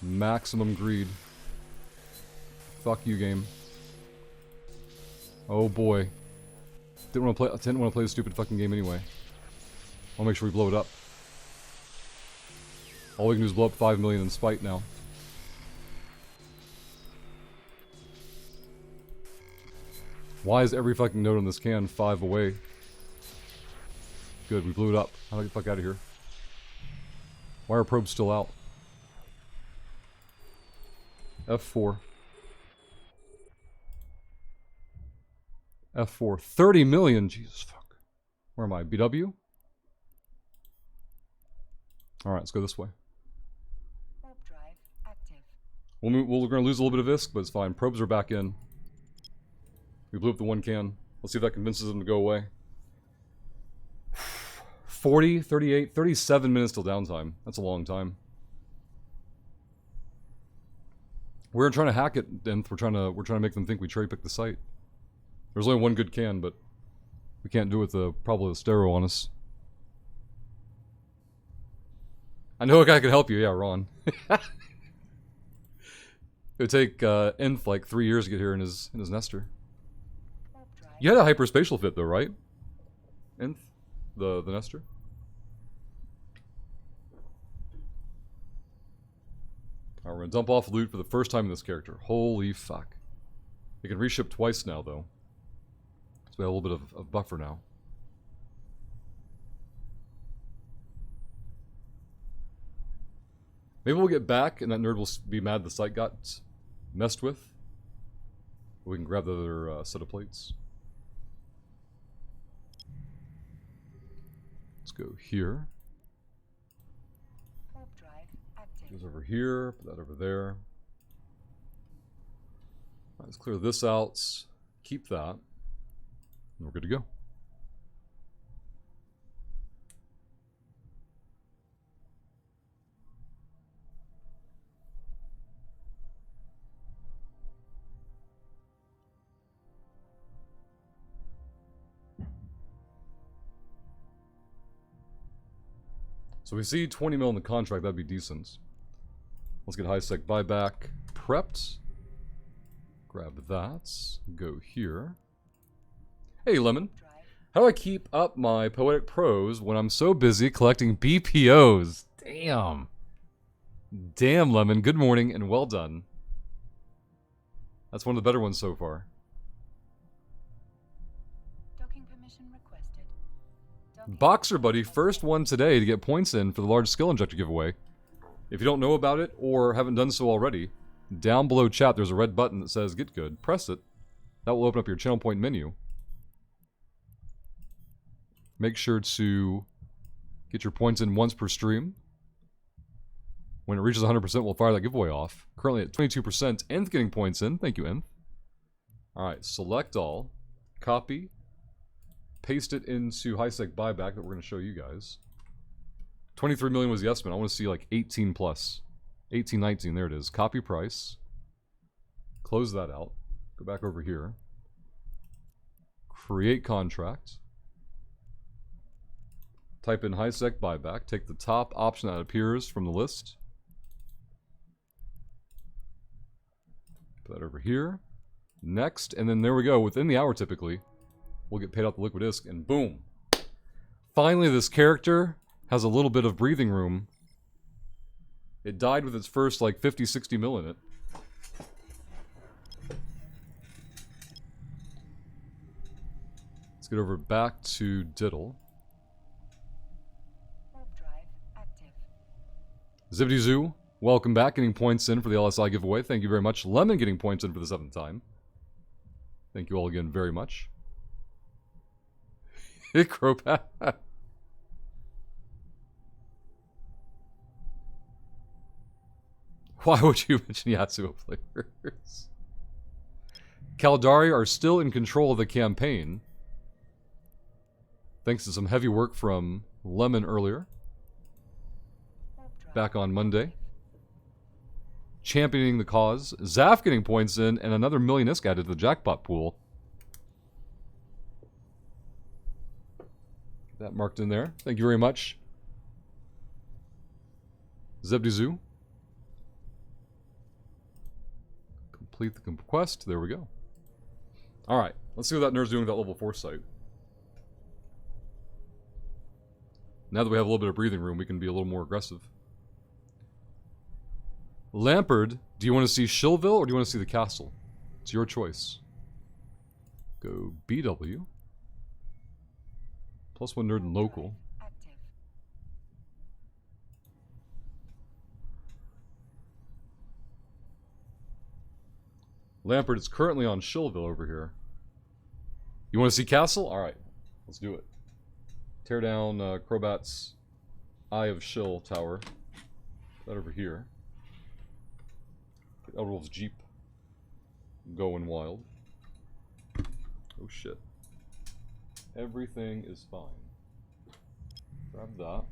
Maximum greed. Fuck you, game. Oh boy. Didn't want to play the stupid fucking game anyway. I'll make sure we blow it up. All we can do is blow up 5 million in spite now. Why is every fucking note on this can 5 away? Good, we blew it up. How do I get the fuck out of here? Why are probes still out? F4. F4. 30 million! Jesus fuck. Where am I? BW? Alright, let's go this way. Warp drive active. We're gonna lose a little bit of ISK, but it's fine. Probes are back in. We blew up the 1 can. Let's see if that convinces them to go away. 40, 38, 37 minutes till downtime. That's a long time. We're trying to hack it, and we're trying to make them think we cherry-picked the site. There's only 1 good can, but we can't do it with the probably the stereo on us. I know a guy could help you, yeah, Ron. It would take Nth like 3 years to get here in his Nester. You had a hyperspatial fit though, right? Nth? The Nester? Alright, we're gonna dump off loot for the first time in this character. Holy fuck. You can reship twice now though. So we have a little bit of buffer now. Maybe we'll get back and that nerd will be mad the site got messed with. We can grab the other set of plates. Let's go here. Warp drive active. Goes over here, put that over there. Alright, let's clear this out. Keep that. And we're good to go. So we see 20 mil in the contract, that'd be decent. Let's get high sec buyback prepped. Grab that. Go here. Hey Lemon. How do I keep up my poetic prose when I'm so busy collecting BPOs? Damn. Damn, Lemon. Good morning and well done. That's one of the better ones so far. Docking permission requested. Docking Boxer Buddy, first one today to get points in for the large skill injector giveaway. If you don't know about it or haven't done so already, down below chat there's a red button that says get good. Press it. That will open up your channel point menu. Make sure to Get your points in once per stream. When it reaches 100%, we'll fire that giveaway off. Currently at 22%. Nth getting points in. Thank you, Nth. Alright, select all. Copy. Paste it into high-sec buyback that we're going to show you guys. 23 million was the estimate. I want to see like 18 plus. 18, 19, there it is. Copy price. Close that out. Go back over here. Create contract. Type in high-sec buyback. Take the top option that appears from the list. Put that over here. Next, and then there we go. Within the hour, typically, we'll get paid out the liquid disc, and boom. Finally, this character has a little bit of breathing room. It died with its first, like, 50, 60 mil in it. Let's get over back to Diddle. Warp drive active. Zibbity Zoo, welcome back. Getting points in for the LSI giveaway. Thank you very much. Lemon getting points in for the 7th time. Thank you all again very much. Cropat. Why would you mention Yatsuo players? Caldari are still in control of the campaign. Thanks to some heavy work from Lemon earlier. Warp drive Back on Monday. Championing the cause. Zaf getting points in, and another million ISK added to the jackpot pool. Get that marked in there. Thank you very much. Zebdizu. Complete the quest. There we go. Alright, let's see what that nerd's doing with that level 4 site. Now that we have a little bit of breathing room, we can be a little more aggressive. Lampard, do you want to see Shillville or do you want to see the castle? It's your choice. Go BW. +1 nerd and local. active. Lampard is currently on Shillville over here. You want to see castle? Alright, let's do it. Tear down Crobat's Eye of Shill tower. Put that over here. Get Elderwolf's Jeep going wild. Oh shit. Everything is fine. Grab that.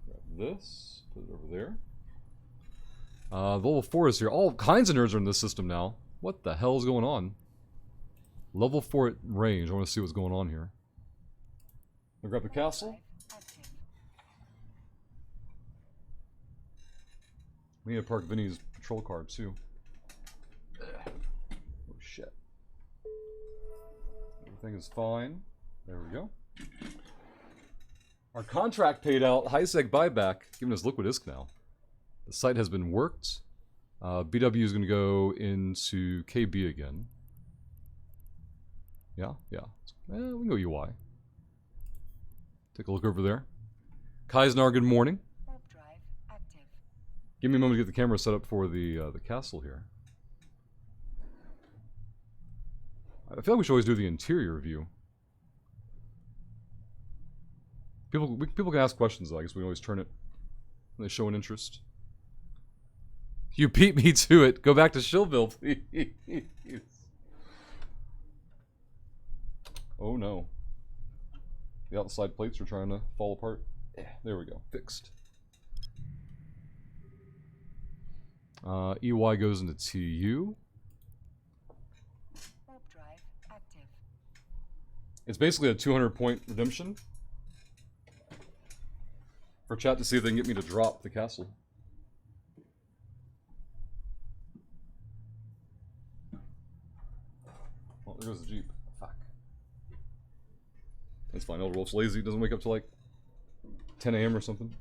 Grab this. Put it over there. The level 4 is here. All kinds of nerds are in this system now. What the hell is going on? Level 4 at range. I want to see what's going on here. I'll grab the castle. Active. We need to park Vinny's patrol car too. Oh shit. Everything is fine. There we go. Our contract paid out. High-sec buyback. Giving us liquid ISK now. The site has been worked. BW is going to go into KB again. Yeah, yeah. We can go UI. Take a look over there. Kaisnar, good morning. Warp drive active. Give me a moment to get the camera set up for the castle here. I feel like we should always do the interior view. People can ask questions though. I guess we can always turn it when they show an interest. You beat me to it. Go back to Shillville, please. Oh no. The outside plates are trying to fall apart. There we go. Fixed. EY goes into TU. Warp drive active. It's basically a 200-point redemption. For chat to see if they can get me to drop the castle. Oh, there goes the Jeep. Fuck. That's fine. Elder Wolf's lazy. Doesn't wake up till like 10 a.m. or something.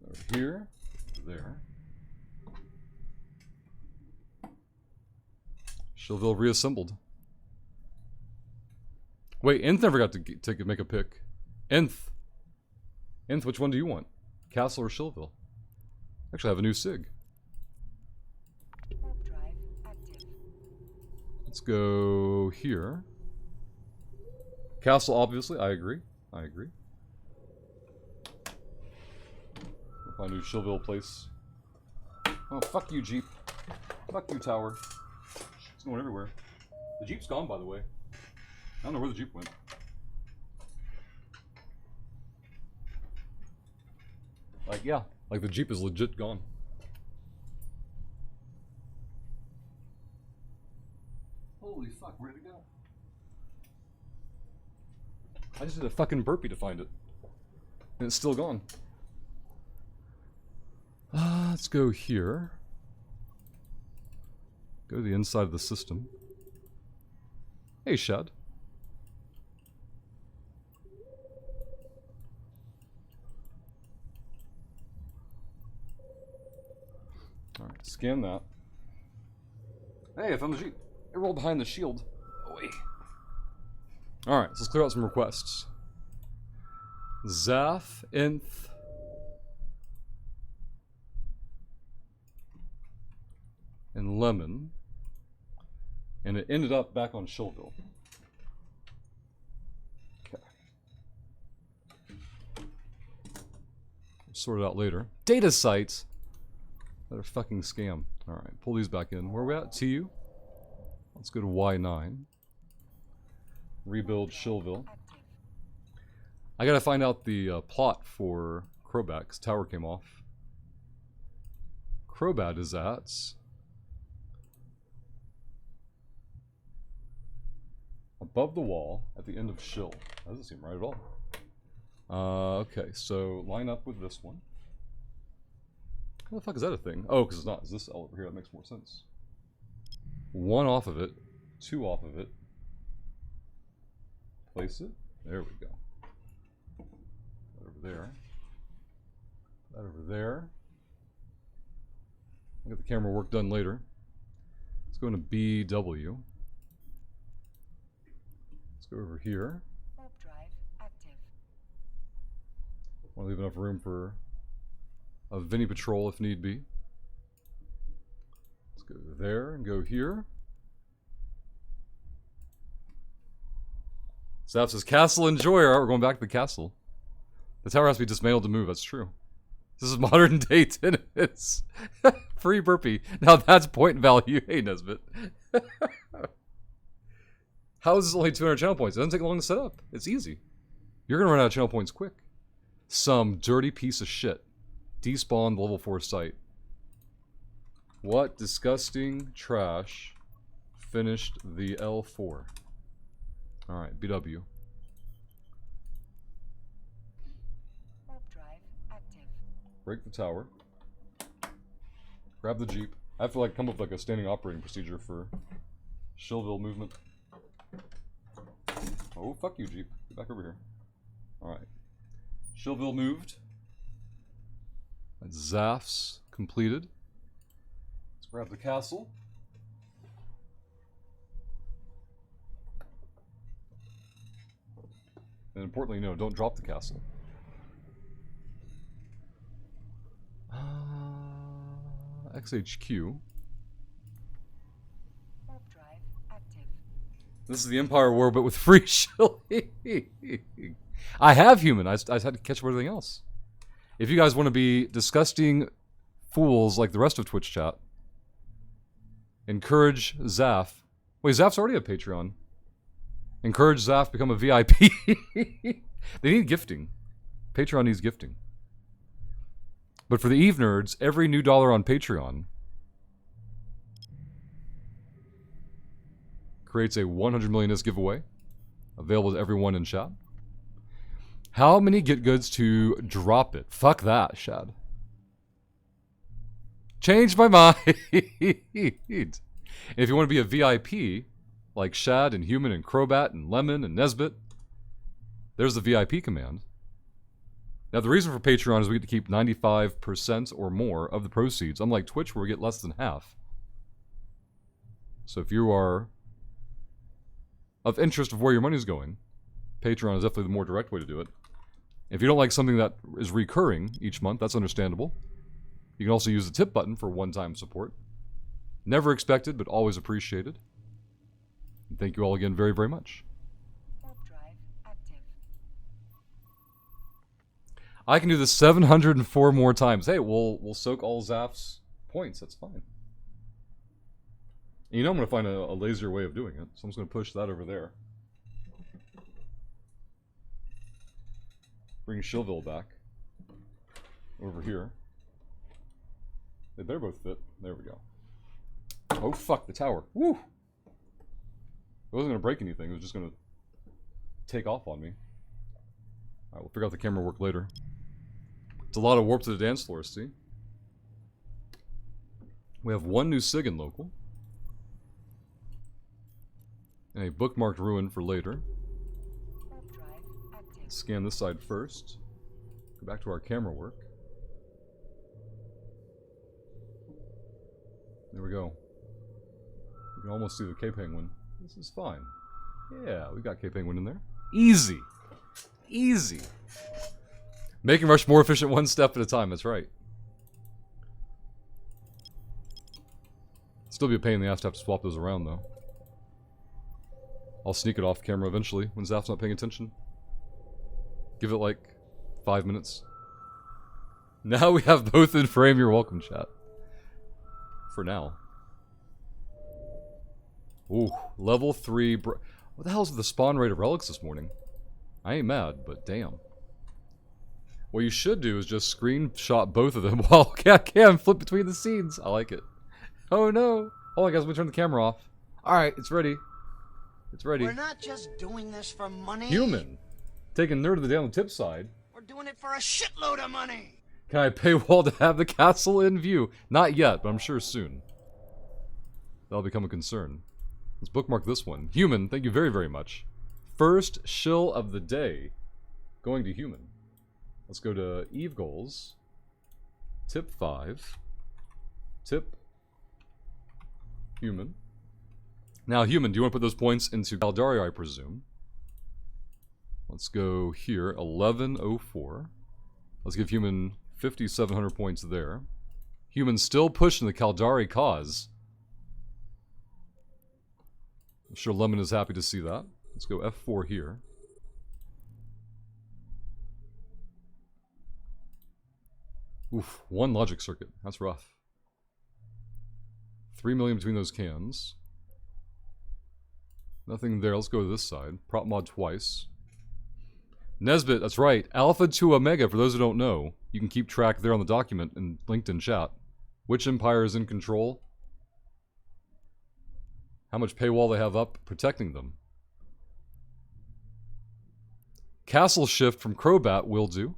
Over here. There. Shillville reassembled. Wait, Nth never got to make a pick. Nth. Nth, which one do you want? Castle or Shillville? Actually, I have a new SIG. Warp Let's go here. Castle, obviously. I agree. I agree. We'll find a new Shillville place. Oh, fuck you, Jeep. Fuck you, Tower. It's going everywhere. The Jeep's gone, by the way. I don't know where the Jeep went. Like, yeah. Like, the Jeep is legit gone. Holy fuck, where'd it go? I just did a fucking burpee to find it. And it's still gone. Let's go here. Go to the inside of the system. Hey, Shad. Alright, scan that. Hey, I found the Jeep. It rolled behind the shield. Oh, wait. Alright, so let's clear out some requests. Zaf, Inth. And Lemon. And it ended up back on Shillville. Okay. Sort it out later. Data sites! That are fucking scam. Alright, pull these back in. Where are we at? TU? Let's go to Y9. Rebuild Shillville. I gotta find out the plot for Crobat, because tower came off. Crobat is at... above the wall, at the end of Shill. That doesn't seem right at all. Okay, so line up with this one. How the fuck is that a thing? Oh, because it's not. Is this L over here? That makes more sense. One off of it. Two off of it. Place it. There we go. That over there. That over there. I'll get the camera work done later. Let's go into BW. Let's go over here. Warp drive active. Want to leave enough room for a Vinny patrol if need be. Let's go there and go here. Zap says, Castle Enjoyer. Alright, we're going back to the castle. The tower has to be dismantled to move, that's true. This is modern day tenants. Free burpee. Now that's point value. Hey, Nesbit. How is this only 200 channel points? It doesn't take long to set up. It's easy. You're gonna run out of channel points quick. Some dirty piece of shit. Despawned the level 4 site. What disgusting trash finished the L4? Alright, BW. Warp drive active. Break the tower. Grab the Jeep. I have to like come up with like a standing operating procedure for Shillville movement. Oh, fuck you, Jeep. Get back over here. Alright. Shillville moved. That's Zaf's completed. Let's grab the castle. And importantly, no, don't drop the castle. XHQ. Warp drive active. This is the Empire War, but with free shill. I have human. I just had to catch up with everything else. If you guys want to be disgusting fools like the rest of Twitch chat, encourage Zaf. Wait, Zaf's already a Patreon. Encourage Zaf to become a VIP. They need gifting. Patreon needs gifting. But for the Eve nerds, every new dollar on Patreon creates a 100 millionist giveaway available to everyone in chat. How many get goods to drop it? Fuck that, Shad. Changed my mind. If you want to be a VIP, like Shad and Human and Crobat and Lemon and Nesbit, there's the VIP command. Now the reason for Patreon is we get to keep 95% or more of the proceeds, unlike Twitch where we get less than half. So if you are of interest of where your money's going, Patreon is definitely the more direct way to do it. If you don't like something that is recurring each month, that's understandable. You can also use the tip button for one-time support. Never expected, but always appreciated. And thank you all again very, very much. Warp drive active. I can do this 704 more times. Hey, we'll soak all Zaf's points. That's fine. And you know I'm going to find a lazier way of doing it, so I'm just going to push that over there. Bring Shilville back. Over here. They better both fit. There we go. Oh, fuck, the tower. Woo! It wasn't going to break anything. It was just going to take off on me. Alright, we'll figure out the camera work later. It's a lot of warp to the dance floor, see? We have one new SIG in local. And a bookmarked ruin for later. Warp drive active. Scan this side first. Go back to our camera work. There we go. You can almost see the K-Penguin. This is fine. Yeah, we got K-Penguin in there. Easy. Easy. Making Rush more efficient one step at a time, that's right. Still be a pain in the ass to have to swap those around, though. I'll sneak it off camera eventually, when Zaf's not paying attention. Give it like 5 minutes. Now we have both in frame, you're welcome, chat. For now. Ooh, level 3 what the hell is the spawn rate of relics this morning? I ain't mad, but damn. What you should do is just screenshot both of them while Cam flip between the scenes. I like it. Oh no. Oh, I guess we turn the camera off. Alright, it's ready. It's ready. We're not just doing this for money. Human. Taking Nerd of the Day on the tip side. We're doing it for a shitload of money. Can I paywall to have the castle in view? Not yet, but I'm sure soon. That'll become a concern. Let's bookmark this one. Human, thank you very, very much. First shill of the day. Going to Human. Let's go to Eve Goals. Tip 5. Tip. Human. Now, Human, do you want to put those points into Caldari, I presume? Let's go here. 1104. Let's give Human 5,700 points there. Human still pushing the Caldari cause. I'm sure Lemon is happy to see that. Let's go F4 here. Oof, one logic circuit. That's rough. 3 million between those cans. Nothing there. Let's go to this side. Prop mod twice. Nesbit, that's right. Alpha to Omega, for those who don't know. You can keep track there on the document and linked in chat. Which empire is in control? How much paywall they have up protecting them. Castle shift from Crobat will do.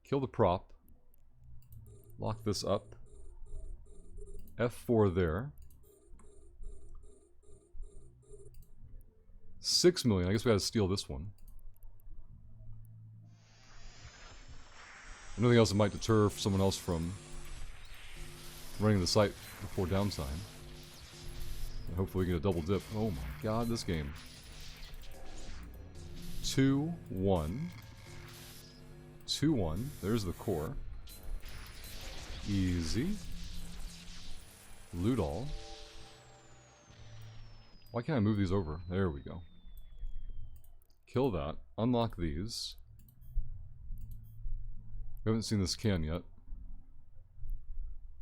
Kill the prop. Lock this up. F4 there. 6 million. I guess we gotta steal this one. Anything else that might deter someone else from running the site before downtime. And hopefully we get a double dip. Oh my god, this game. 2-1. 2-1. There's the core. Easy. Loot all. Why can't I move these over? There we go. Kill that. Unlock these. We haven't seen this can yet.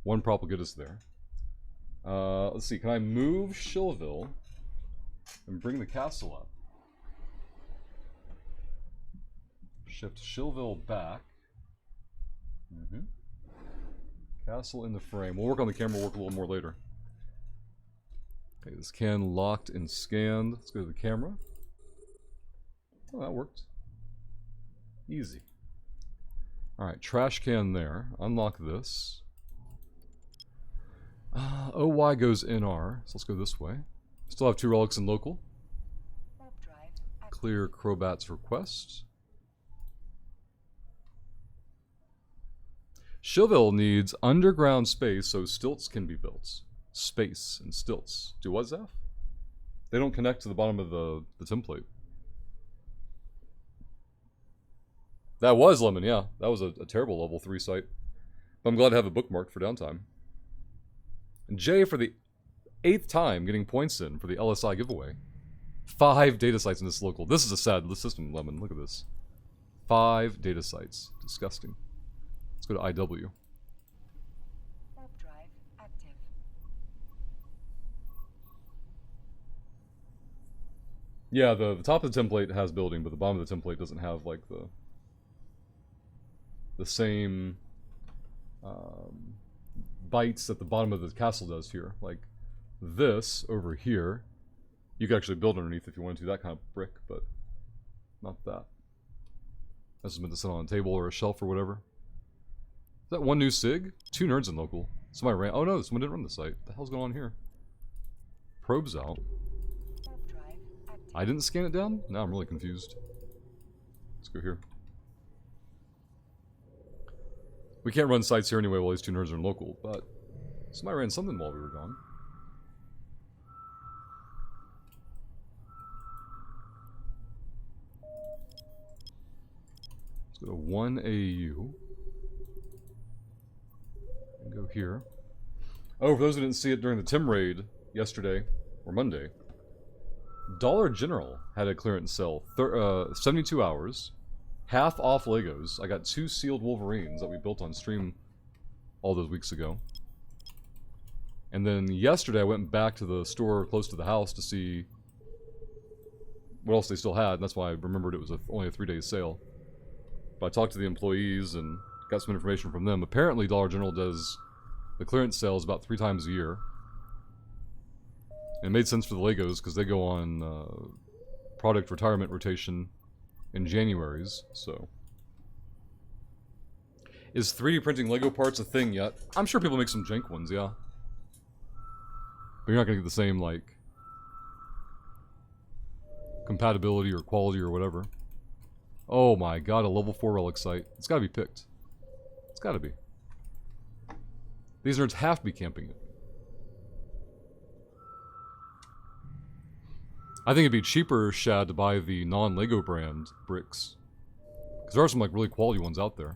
One prop will get us there. Let's see. Can I move Shilville and bring the castle up? Shift Shilville back. Castle in the frame. We'll work on the camera work a little more later. Okay, this can locked and scanned. Let's go to the camera. Oh, that worked. Easy. Alright, trash can there. Unlock this. OY goes NR, so let's go this way. Still have 2 relics in local. Warp drive active. Clear Crobat's request. Shilville needs underground space so stilts can be built. Space and stilts. Do what, Zaf? They don't connect to the bottom of the template. That was Lemon, yeah. That was a terrible level 3 site. But I'm glad to have it bookmarked for downtime. And J for the 8th time getting points in for the LSI giveaway. 5 data sites in this local. This is a sad system, Lemon. Look at this. 5 data sites. Disgusting. Let's go to IW. Warp drive active. Yeah, the top of the template has building, but the bottom of the template doesn't have like the same bytes that the bottom of the castle does here. Like this over here, you could actually build underneath if you wanted to, that kind of brick, but not that. This is meant to sit on a table or a shelf or whatever. Is that one new SIG? 2 nerds in local. Somebody ran. Oh no, someone didn't run the site. What the hell's going on here? Probes out. Warp drive active. I didn't scan it down? Now I'm really confused. Let's go here. We can't run sites here anyway while these 2 nerds are in local, but somebody ran something while we were gone. Let's go to 1 AU. And go here. Oh, for those who didn't see it during the Tim raid yesterday, or Monday, Dollar General had a clearance sale. 72 hours. Half off Legos. I got 2 sealed Wolverines that we built on stream all those weeks ago. And then yesterday I went back to the store close to the house to see what else they still had, and that's why I remembered it was only a 3-day sale. But I talked to the employees and got some information from them. Apparently Dollar General does the clearance sales about 3 times a year. And it made sense for the Legos because they go on product retirement rotation in Januaries, so. Is 3D printing Lego parts a thing yet? I'm sure people make some jank ones, yeah. But you're not gonna get the same, like, compatibility or quality or whatever. Oh my god, a level 4 relic site. It's gotta be picked. It's gotta be. These nerds have to be camping it. I think it'd be cheaper, Shad, to buy the non-Lego brand bricks. Because there are some like really quality ones out there.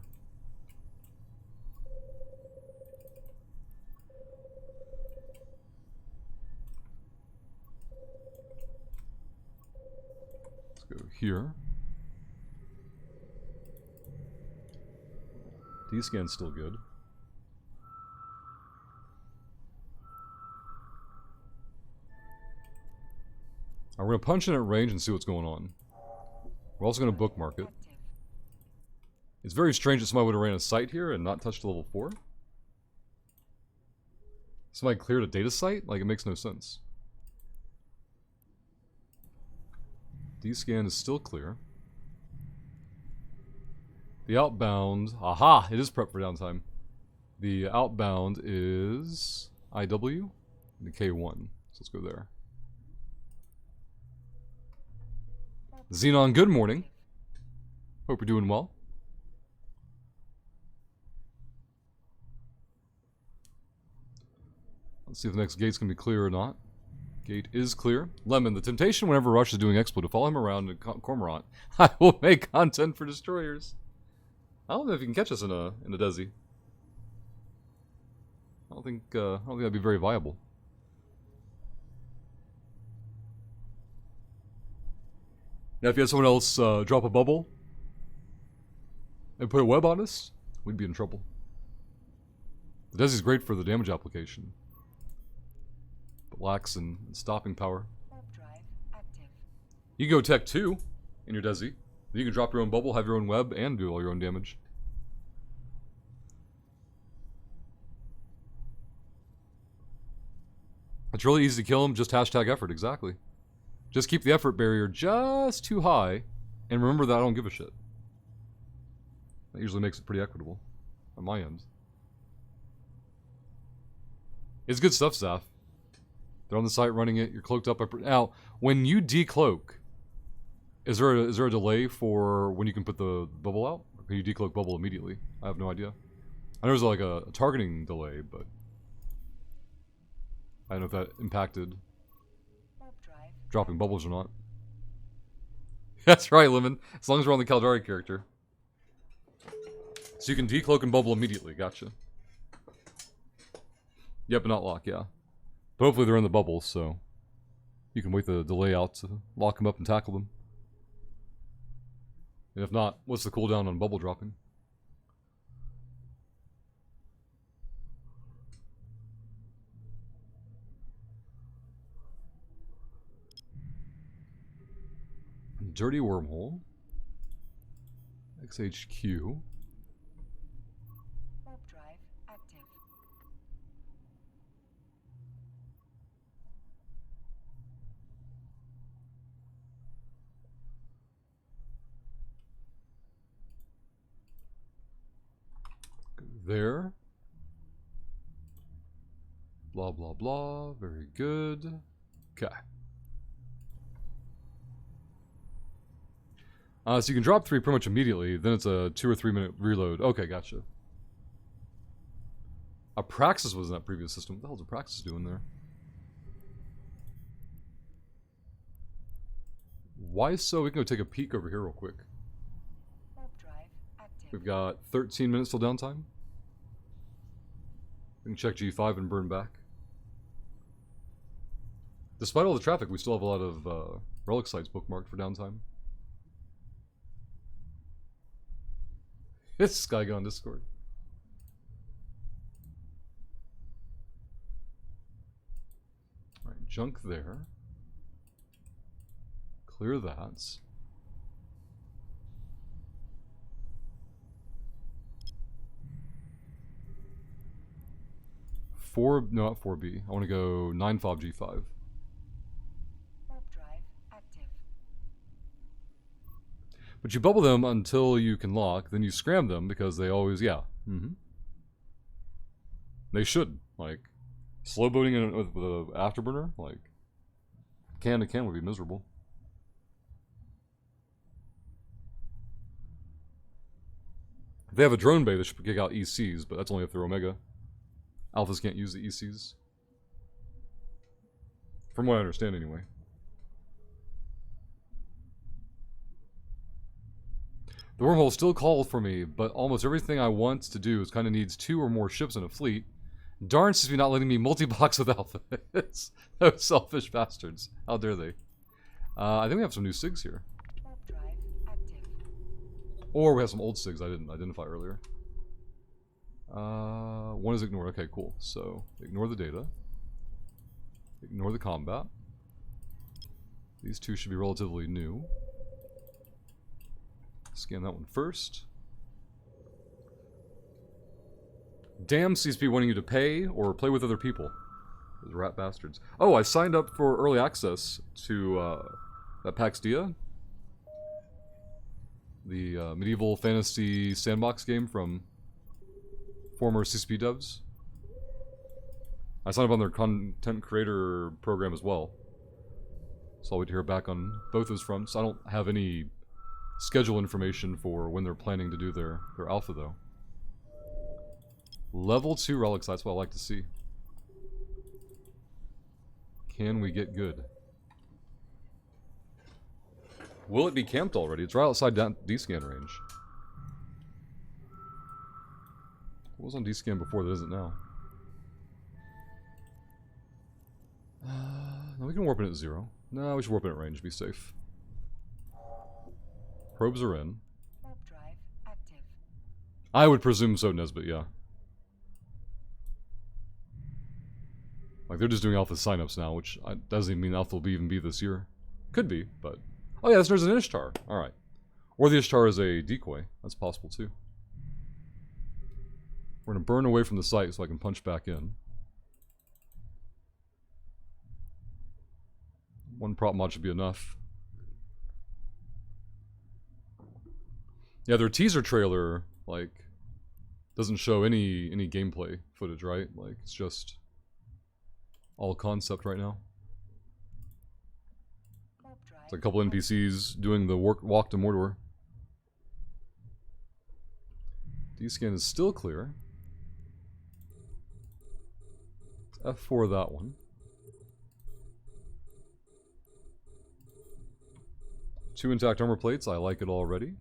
Let's go here. D-scan's still good. We're going to punch in at range and see what's going on. We're also going to bookmark it. Active. It's very strange that somebody would have ran a site here and not touched level 4. Somebody cleared a data site? Like, it makes no sense. D-scan is still clear. The outbound... Aha! It is prep for downtime. The outbound is... IW? The K1. So let's go there. Xenon, good morning. Hope you're doing well. Let's see if the next gate's gonna be clear or not. Gate is clear. Lemon, the temptation whenever Rush is doing Explo to follow him around in Cormorant. I will make content for destroyers. I don't know if you can catch us in a Desi. I don't think that'd be very viable. Now, if you had someone else drop a bubble and put a web on us, we'd be in trouble. The Desi's great for the damage application, but lacks in stopping power. Warp drive active. You can go Tech 2 in your Desi. You can drop your own bubble, have your own web, and do all your own damage. It's really easy to kill him, just hashtag effort, exactly. Just keep the effort barrier just too high, and remember that I don't give a shit. That usually makes it pretty equitable, on my end. It's good stuff, Zaf. They're on the site running it, you're cloaked up. Now, when you decloak, is there a delay for when you can put the bubble out? Or can you decloak bubble immediately? I have no idea. I know there's like a targeting delay, but I don't know if that impacted Warp drive. dropping bubbles or not. That's right, Lemon. As long as we're on the Caldari character. So you can decloak and bubble immediately, gotcha. Yep, but not lock, yeah. But hopefully they're in the bubble, so you can wait the delay out to lock them up and tackle them. And if not, what's the cooldown on bubble dropping? Dirty wormhole. XHQ. Warp drive active. Go there. Blah, blah, blah. Very good. Okay. So you can drop 3 pretty much immediately, then it's a 2 or 3 minute reload. Okay, gotcha. Apraxis was in that previous system. What the hell's Apraxis doing there? Why so? We can go take a peek over here real quick. Warp drive active. We've got 13 minutes till downtime. We can check G5 and burn back. Despite all the traffic, we still have a lot of relic sites bookmarked for downtime. It's Skygun on Discord. Alright, junk there. Clear that. No, not 4B. I want to go 9 fob G5. Warp drive active. But you bubble them until you can lock, then you scram them because they always, yeah. They should. Like, slow boating with an afterburner, like, can to can would be miserable. If they have a drone bay, they should kick out ECs, but that's only if they're Omega. Alphas can't use the ECs. From what I understand, anyway. The wormhole still called for me, but almost everything I want to do is kind of needs 2 or more ships in a fleet. Darn seems to be not letting me multi-box with Alphas. Those selfish bastards. How dare they? I think we have some new SIGs here. Warp drive active. Or we have some old SIGs I didn't identify earlier. One is ignored. Okay, cool. So, ignore the data. Ignore the combat. These 2 should be relatively new. Scan that one first. Damn CSP wanting you to pay or play with other people. Those rat bastards. Oh, I signed up for early access to that PAX Dia. The medieval fantasy sandbox game from former CSP devs. I signed up on their content creator program as well. So I'll wait to hear back on both those fronts. I don't have any schedule information for when they're planning to do their alpha though. Level 2 relics, that's what I like to see. Can we get good? Will it be camped already? It's right outside D-scan range. What was on D-scan before that isn't now? No, we can warp in at 0. No, we should warp in at range, be safe. Probes are in. Warp drive active. I would presume so, Nesbit, yeah. Like, they're just doing alpha signups now, which doesn't even mean alpha will even be this year. Could be, but... Oh yeah, there's an Ishtar. Alright. Or the Ishtar is a decoy. That's possible, too. We're gonna burn away from the site so I can punch back in. One prop mod should be enough. Yeah, their teaser trailer, like, doesn't show any gameplay footage, right? Like, it's just all concept right now. Warp drive. It's like a couple NPCs doing the walk to Mordor. D-scan is still clear. Let's F4 that one. Two intact armor plates, I like it already.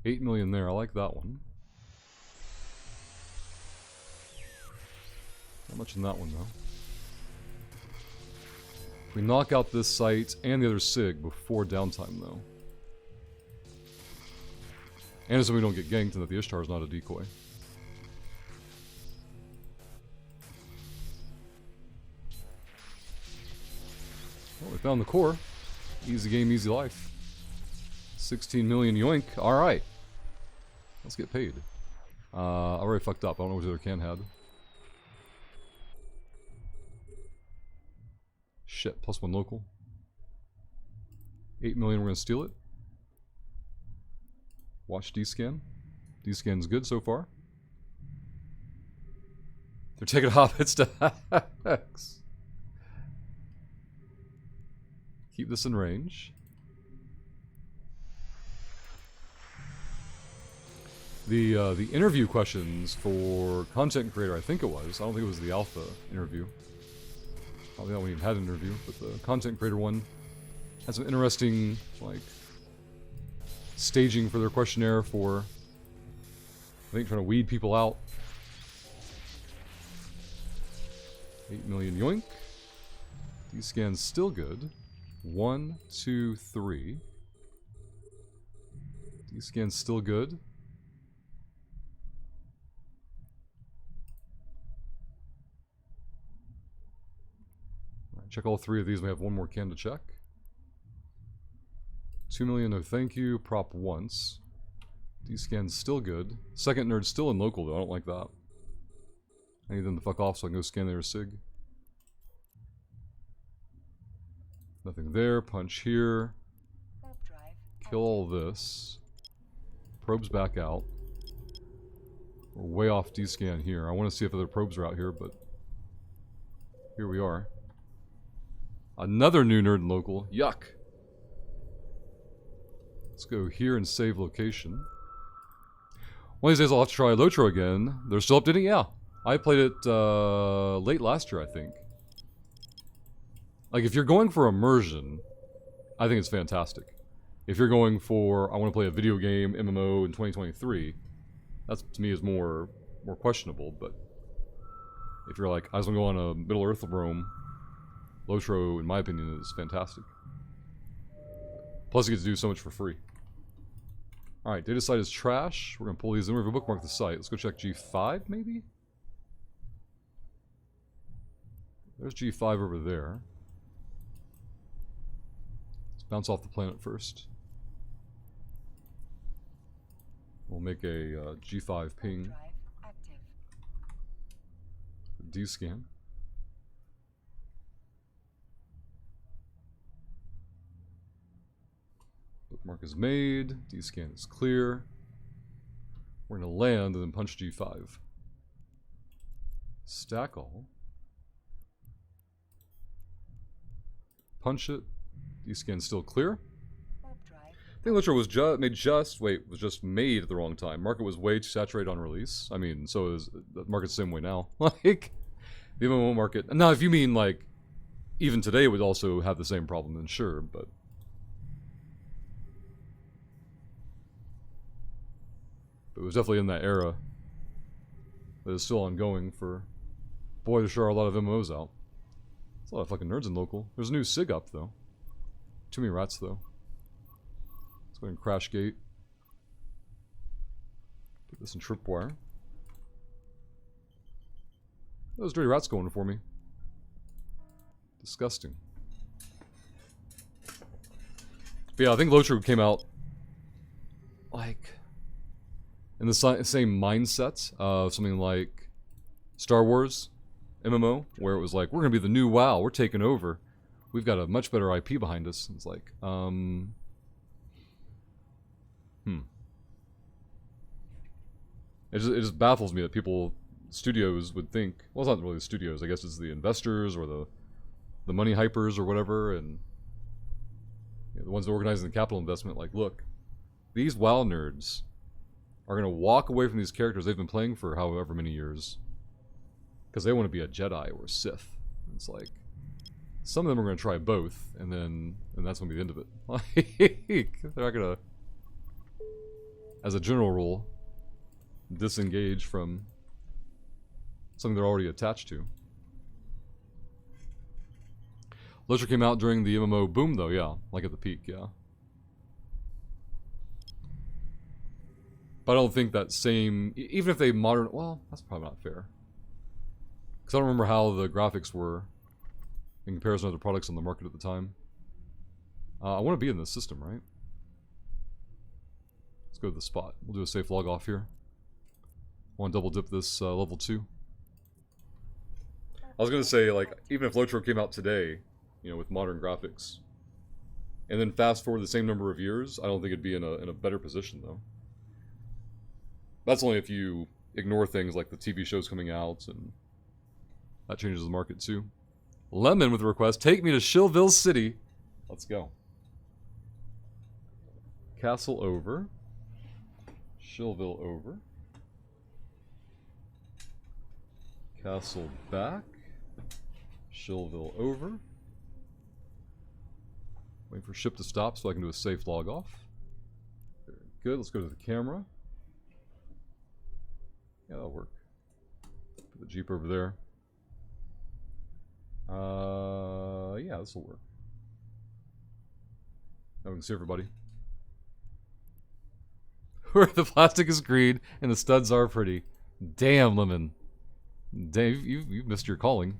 8 million there, I like that one. Not much in that one, though. We knock out this site and the other SIG before downtime, though. And so we don't get ganked and that the Ishtar is not a decoy. Well, we found the core. Easy game, easy life. 16 million yoink. Alright. Let's get paid. I already fucked up. I don't know what the other can had. Shit, +1 local. 8 million, we're gonna steal it. Watch D-scan. D-scan's good so far. They're taking hobbits to Hex. Keep this in range. The interview questions for content creator, I think it was. I don't think it was the alpha interview. I don't think that one even had an interview, but the content creator one had some interesting, like, staging for their questionnaire for, I think, trying to weed people out. 8 million yoink. D-scan's still good. 1, 2, 3. D-scan's still good. Alright, check all 3 of these. We have one more can to check. 2 million, no thank you. Prop once. D-scan's still good. Second nerd's still in local, though. I don't like that. I need them to fuck off so I can go scan their SIG. Nothing there. Punch here. Warp drive. Kill all this. Probes back out. We're way off D-scan here. I want to see if other probes are out here, but here we are. Another new nerd in local. Yuck. Let's go here and save location. One of these days I'll have to try Lotro again. They're still updating? Yeah. I played it late last year, I think. Like, if you're going for immersion, I think it's fantastic. If you're going for, I want to play a video game, MMO in 2023, that to me is more questionable, but if you're like, I just want to go on a Middle-earth roam, Lotro, in my opinion, is fantastic. Plus, you get to do so much for free. Alright, data site is trash. We're going to pull these in. We're going to bookmark the site. Let's go check G5, maybe? There's G5 over there. Let's bounce off the planet first. We'll make a G5 ping. Drive active. D-scan. Bookmark is made. D-scan is clear. We're going to land and then punch G5. Stack all. Punch it. D-scan still clear. Warp drive. I think Lotro was just made at the wrong time. Market was way too saturated on release. I mean, so is the market's the same way now. Like, the MMO market. Now, if you mean, like, even today it would also have the same problem, then sure, but it was definitely in that era that is still ongoing for, boy, there sure are a lot of MMOs out. There's a lot of fucking nerds in local. There's a new SIG up, though. Too many rats, though. Let's go ahead and crash gate. Put this in tripwire. Those dirty rats going for me. Disgusting. But yeah, I think Lotro came out like in the same mindset of something like Star Wars MMO, where it was like, we're gonna be the new WoW, we're taking over. We've got a much better IP behind us. It's like, It just baffles me that studios would think, well, it's not really the studios, I guess it's the investors or the money hypers or whatever, and you know, the ones that organize the capital investment, like, look, these WoW nerds are going to walk away from these characters they've been playing for however many years because they want to be a Jedi or a Sith. And it's like, some of them are going to try both, and that's going to be the end of it. Like, they're not going to, as a general rule, disengage from something they're already attached to. Lotro came out during the MMO boom, though, yeah. Like at the peak, yeah. But I don't think that same... Even if they modern... Well, that's probably not fair. Because I don't remember how the graphics were in comparison to other products on the market at the time. I want to be in this system, right? Let's go to the spot. We'll do a safe log off here. I want to double dip this level 2. I was going to say, like, even if Lotro came out today, you know, with modern graphics, and then fast forward the same number of years, I don't think it'd be in a better position, though. That's only if you ignore things like the TV shows coming out, and that changes the market, too. Lemon with a request, take me to Shillville City. Let's go. Castle over. Shillville over. Castle back. Shillville over. Waiting for ship to stop so I can do a safe log off. Very good. Let's go to the camera. Yeah, that'll work. Put the Jeep over there. Yeah, this will work. Now we can see everybody. Where the plastic is green and the studs are pretty. Damn, Lemon. Dave, you missed your calling.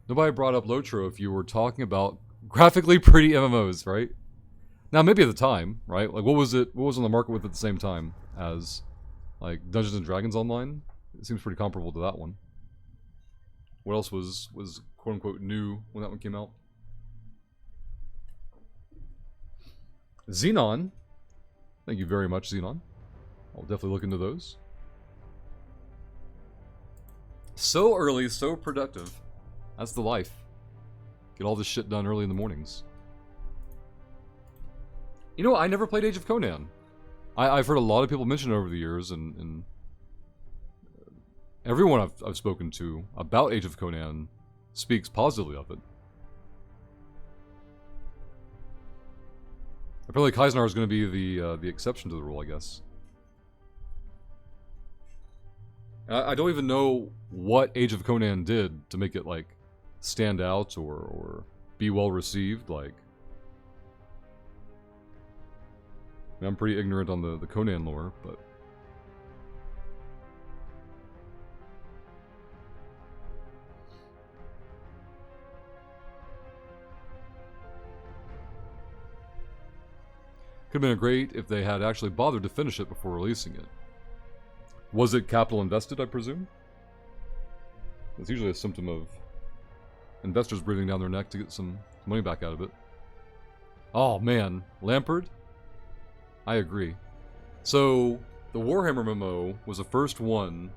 Nobody brought up Lotro if you were talking about graphically pretty MMOs, right? Now, maybe at the time, right? Like, what was on the market with at the same time as, like, Dungeons and Dragons Online? It seems pretty comparable to that one. What else was quote-unquote new when that one came out? Xenon. Thank you very much, Xenon. I'll definitely look into those. So early, so productive. That's the life. Get all this shit done early in the mornings. You know, I never played Age of Conan. I've heard a lot of people mention it over the years, and everyone I've spoken to about Age of Conan speaks positively of it. Apparently Kaisenar is going to be the exception to the rule, I guess. I don't even know what Age of Conan did to make it, like, stand out or be well received. Like, I mean, I'm pretty ignorant on the Conan lore, but could have been great if they had actually bothered to finish it before releasing it. Was it capital invested, I presume? It's usually a symptom of investors breathing down their neck to get some money back out of it. Oh man, Lampard? I agree. So, the Warhammer MMO was the first one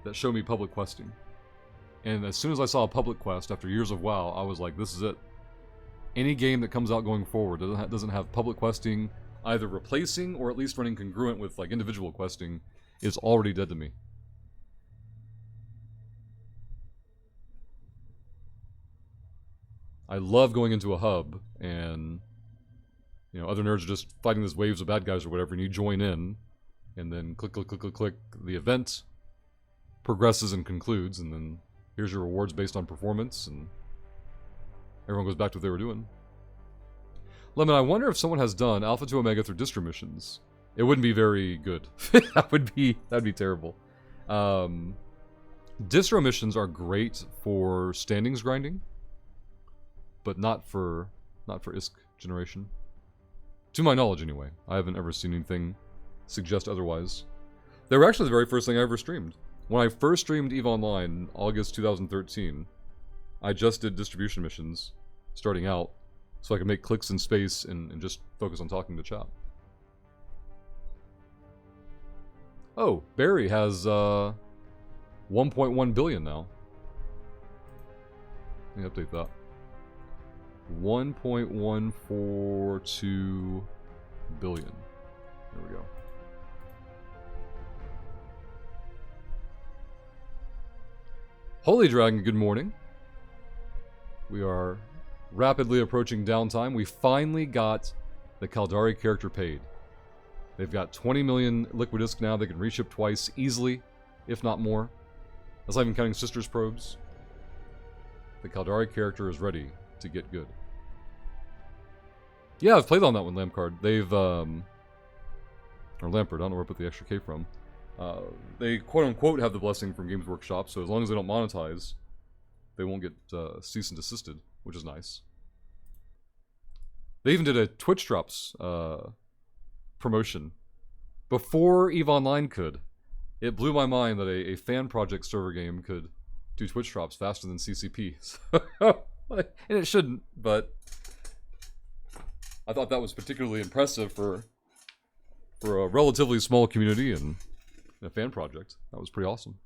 that showed me public questing. And as soon as I saw a public quest after years of WoW, I was like, this is it. Any game that comes out going forward doesn't have public questing either replacing or at least running congruent with like individual questing is already dead to me. I love going into a hub and, you know, other nerds are just fighting these waves of bad guys or whatever, and you join in, and then click, the event progresses and concludes, and then here's your rewards based on performance, and everyone goes back to what they were doing. Lemon, I wonder if someone has done Alpha to Omega through distro missions. It wouldn't be very good. That'd be terrible. Distro missions are great for standings grinding, but not for ISK generation. To my knowledge, anyway. I haven't ever seen anything suggest otherwise. They were actually the very first thing I ever streamed. When I first streamed EVE Online, August 2013, I just did distribution missions, starting out, so I could make clicks in space and just focus on talking to chat. Oh, Barry has 1.1 billion now. Let me update that. 1.142 billion. There we go. Holy Dragon, good morning. We are rapidly approaching downtime. We finally got the Caldari character paid. They've got 20 million Liquid Disk now. They can reship twice easily, if not more. That's not even counting Sisters probes. The Caldari character is ready to get good. Yeah, I've played on that one, Lampcard. They've, or Lampard, I don't know where I put the extra K from. They quote-unquote have the blessing from Games Workshop, so as long as they don't monetize, they won't get cease and desisted, which is nice. They even did a Twitch Drops promotion before EVE Online could. It blew my mind that a fan project server game could do Twitch Drops faster than CCP. And it shouldn't, but I thought that was particularly impressive for a relatively small community and a fan project. That was pretty awesome.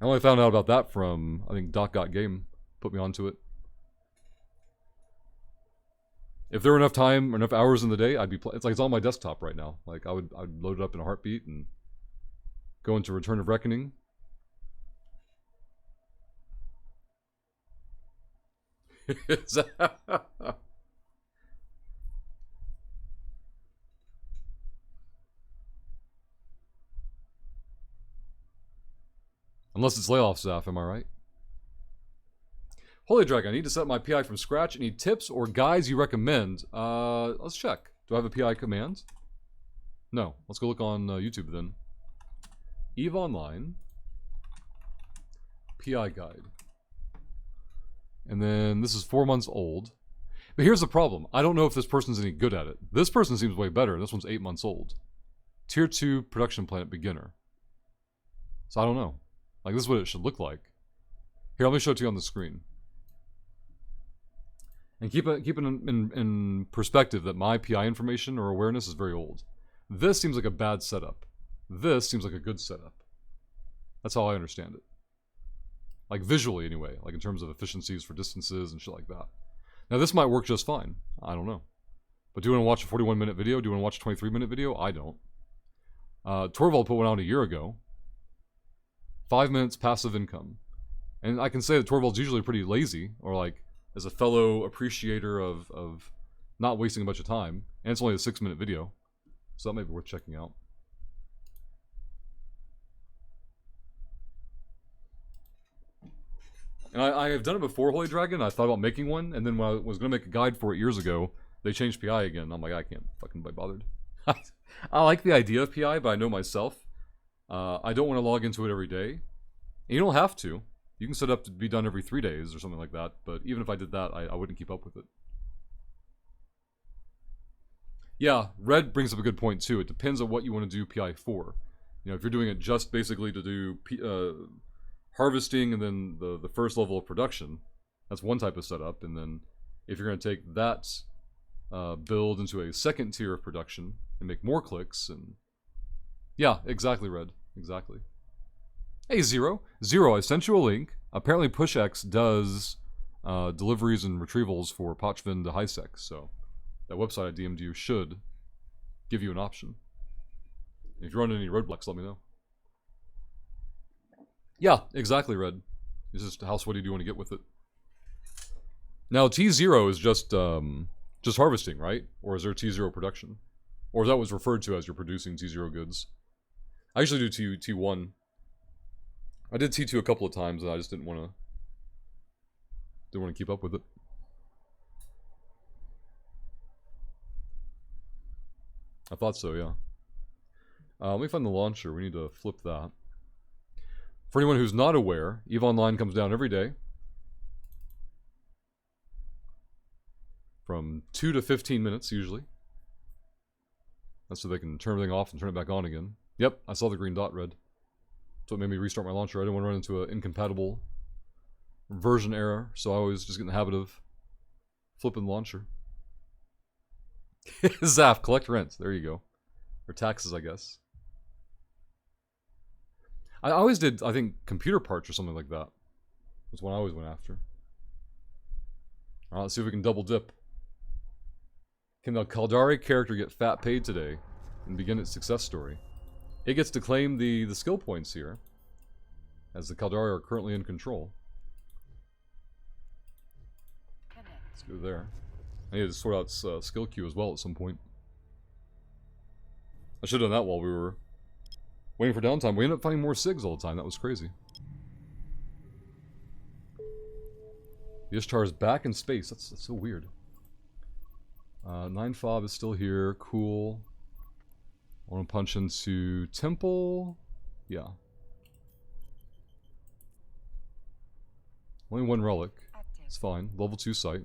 I only found out about that from, I think, Doc Got Game put me onto it. If there were enough time or enough hours in the day, I'd be it's like it's on my desktop right now. Like I'd load it up in a heartbeat and go into Return of Reckoning. Unless it's layoffs, Zaf, am I right? Holy Dragon, I need to set my PI from scratch. Any tips or guides you recommend? Let's check. Do I have a PI command? No. Let's go look on YouTube then. EVE Online. PI guide. And then this is 4 months old. But here's the problem. I don't know if this person's any good at it. This person seems way better. This one's 8 months old. Tier 2 Production Planet Beginner. So I don't know. Like, this is what it should look like. Here, let me show it to you on the screen. And keep it in perspective that my PI information or awareness is very old. This seems like a bad setup. This seems like a good setup. That's how I understand it. Like visually anyway, like in terms of efficiencies for distances and shit like that. Now this might work just fine. I don't know. But do you want to watch a 41-minute video? Do you want to watch a 23-minute video? I don't. Torvald put one out a year ago. 5 minutes passive income. And I can say that Torvald's usually pretty lazy, or like, as a fellow appreciator of not wasting a bunch of time. And it's only a 6-minute video. So that may be worth checking out. And I have done it before, Holy Dragon. I thought about making one, and then when I was going to make a guide for it years ago, they changed PI again. I'm like, I can't fucking be bothered. I like the idea of PI, but I know myself. I don't want to log into it every day. And you don't have to. You can set up to be done every 3 days or something like that, but even if I did that, I wouldn't keep up with it. Yeah, Red brings up a good point too. It depends on what you want to do PI for. You know, if you're doing it just basically to do harvesting and then the first level of production, that's one type of setup. And then if you're going to take that build into a second tier of production and make more clicks, and yeah, exactly, Red, exactly. Hey, Zero, I sent you a link. Apparently PushX does deliveries and retrievals for Pochvin to HiSec, so that website I DM'd you should give you an option. If you run into any roadblocks, let me know. Yeah, exactly, Red. It's just how sweaty do you want to get with it? Now, T0 is just harvesting, right? Or is there T0 production? Or is that what's referred to as you're producing T0 goods? I usually do T1. I did T2 a couple of times, and I just didn't want to keep up with it. I thought so, yeah. Let me find the launcher. We need to flip that. For anyone who's not aware, EVE Online comes down every day. From 2 to 15 minutes, usually. That's so they can turn everything off and turn it back on again. Yep, I saw the green dot, Red. That's what made me restart my launcher. I didn't want to run into an incompatible version error, so I always just get in the habit of flipping the launcher. Zaf, collect rent. There you go. Or taxes, I guess. I always did, I think, computer parts or something like that. That's what I always went after. Alright, let's see if we can double dip. Can the Caldari character get fat paid today and begin its success story? It gets to claim the skill points here, as the Caldari are currently in control. Let's go there. I need to sort out skill queue as well at some point. I should have done that while we were waiting for downtime. We ended up finding more SIGs all the time. That was crazy. The Ishtar is back in space. That's so weird. 9 Fob is still here. Cool. I want to punch into Temple. Yeah. Only 1 relic. Active. It's fine. Level 2 site.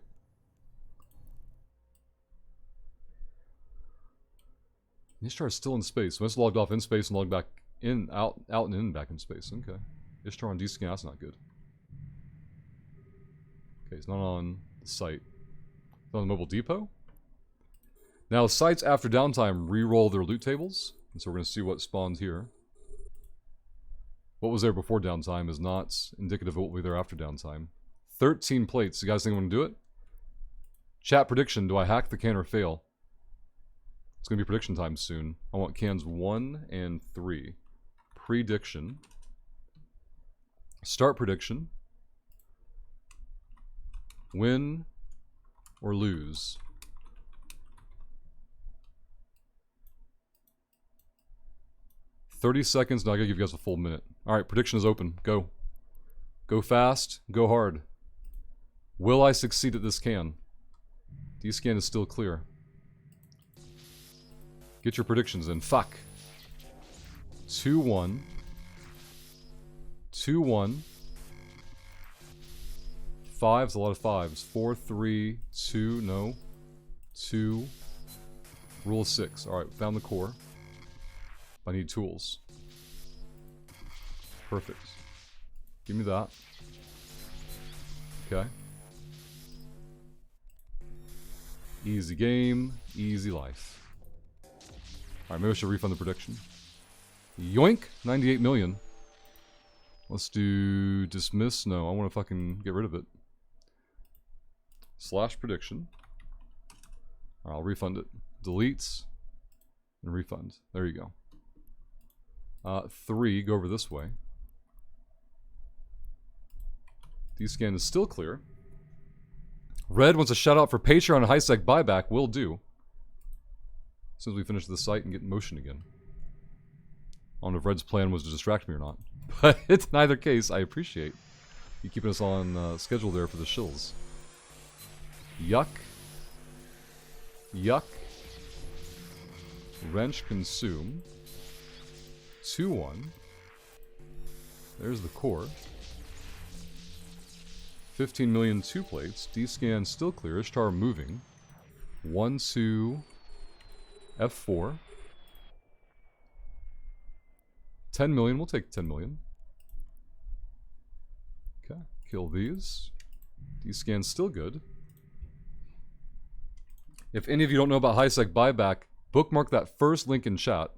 Ishtar is still in space. So it's logged off in space and logged back in, out and in, back in space. Okay. Ishtar on D-scan, that's not good. Okay, it's not on the site. It's on the mobile depot. Now, sites after downtime re-roll their loot tables. And so we're going to see what spawns here. What was there before downtime is not indicative of what will be there after downtime. 13 plates. You guys think I'm going to do it? Chat prediction. Do I hack the can or fail? It's going to be prediction time soon. I want cans 1 and 3. Prediction. Start prediction. Win or lose. $30 seconds. Now I gotta give you guys a full minute. Alright, prediction is open. Go. Go fast. Go hard. Will I succeed at this can? D-scan is still clear. Get your predictions in. Fuck. 2-1. 2-1. 5's a lot of 5s. 4, 3, 2, no. 2. Rule of 6. Alright, found the core. I need tools. Perfect. Give me that. Okay. Easy game, easy life. Alright, maybe I should refund the prediction. Yoink! 98 million. Let's do dismiss. No, I want to fucking get rid of it. Slash prediction. Alright, I'll refund it. Delete. And refund. There you go. 3, go over this way. D-scan is still clear. Red wants a shout out for Patreon and HiSec buyback. Will do. As soon as we finish the site and get in motion again. I don't know if Red's plan was to distract me or not. But in either case, I appreciate you keeping us on schedule there for the shills. Yuck. Yuck. Wrench consume. 2-1. There's the core. 15 million 2 plates. D-scan still clear. Ishtar moving. 1, 2. F4. 10 million. We'll take 10 million. Okay. Kill these. D-scan still good. If any of you don't know about HiSec buyback, bookmark that first link in chat.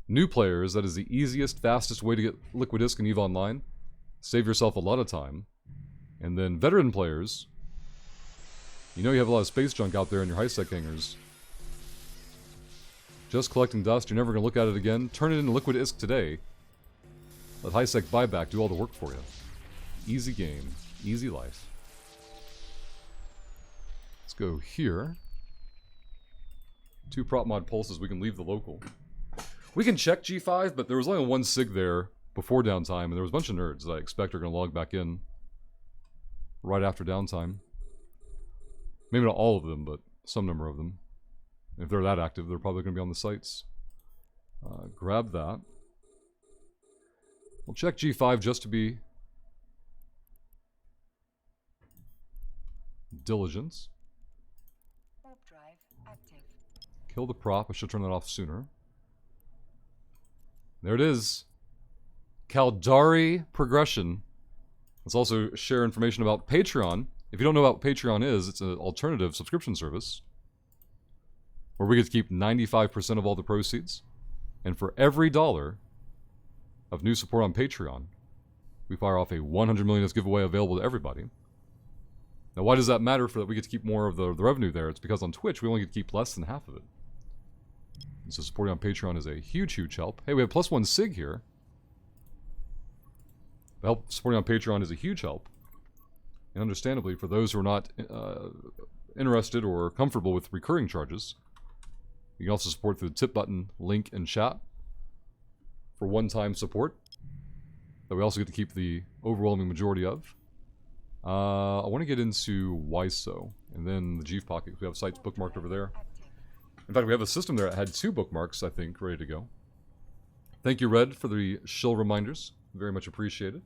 New players, that is the easiest, fastest way to get Liquid Disk and EVE Online. Save yourself a lot of time. And then veteran players, you know you have a lot of space junk out there in your HiSec hangers. Just collecting dust, you're never going to look at it again. Turn it into Liquid Disk today. Let HiSec buyback do all the work for you. Easy game, easy life. Let's go here. 2 prop mod pulses, we can leave the local. We can check G5, but there was only 1 SIG there before downtime, and there was a bunch of nerds that I expect are going to log back in right after downtime. Maybe not all of them, but some number of them. If they're that active, they're probably going to be on the sites. Grab that. We'll check G5 just to be diligent. Warp drive active. Kill the prop. I should turn that off sooner. There it is. Caldari progression. Let's also share information about Patreon. If you don't know what Patreon is, it's an alternative subscription service where we get to keep 95% of all the proceeds. And for every $1 of new support on Patreon, we fire off a 100 million giveaway available to everybody. Now, why does that matter for that we get to keep more of the revenue there? It's because on Twitch, we only get to keep less than half of it. And so supporting on Patreon is a huge, huge help. Hey, we have +1 SIG here. Help supporting on Patreon is a huge help. And understandably, for those who are not interested or comfortable with recurring charges, you can also support through the tip button link in chat for one-time support that we also get to keep the overwhelming majority of. I want to get into WISO, and then the Jeeve Pocket. We have sites bookmarked over there. Active. In fact, we have a system there that had 2 bookmarks, I think, ready to go. Thank you, Red, for the shill reminders. Very much appreciated.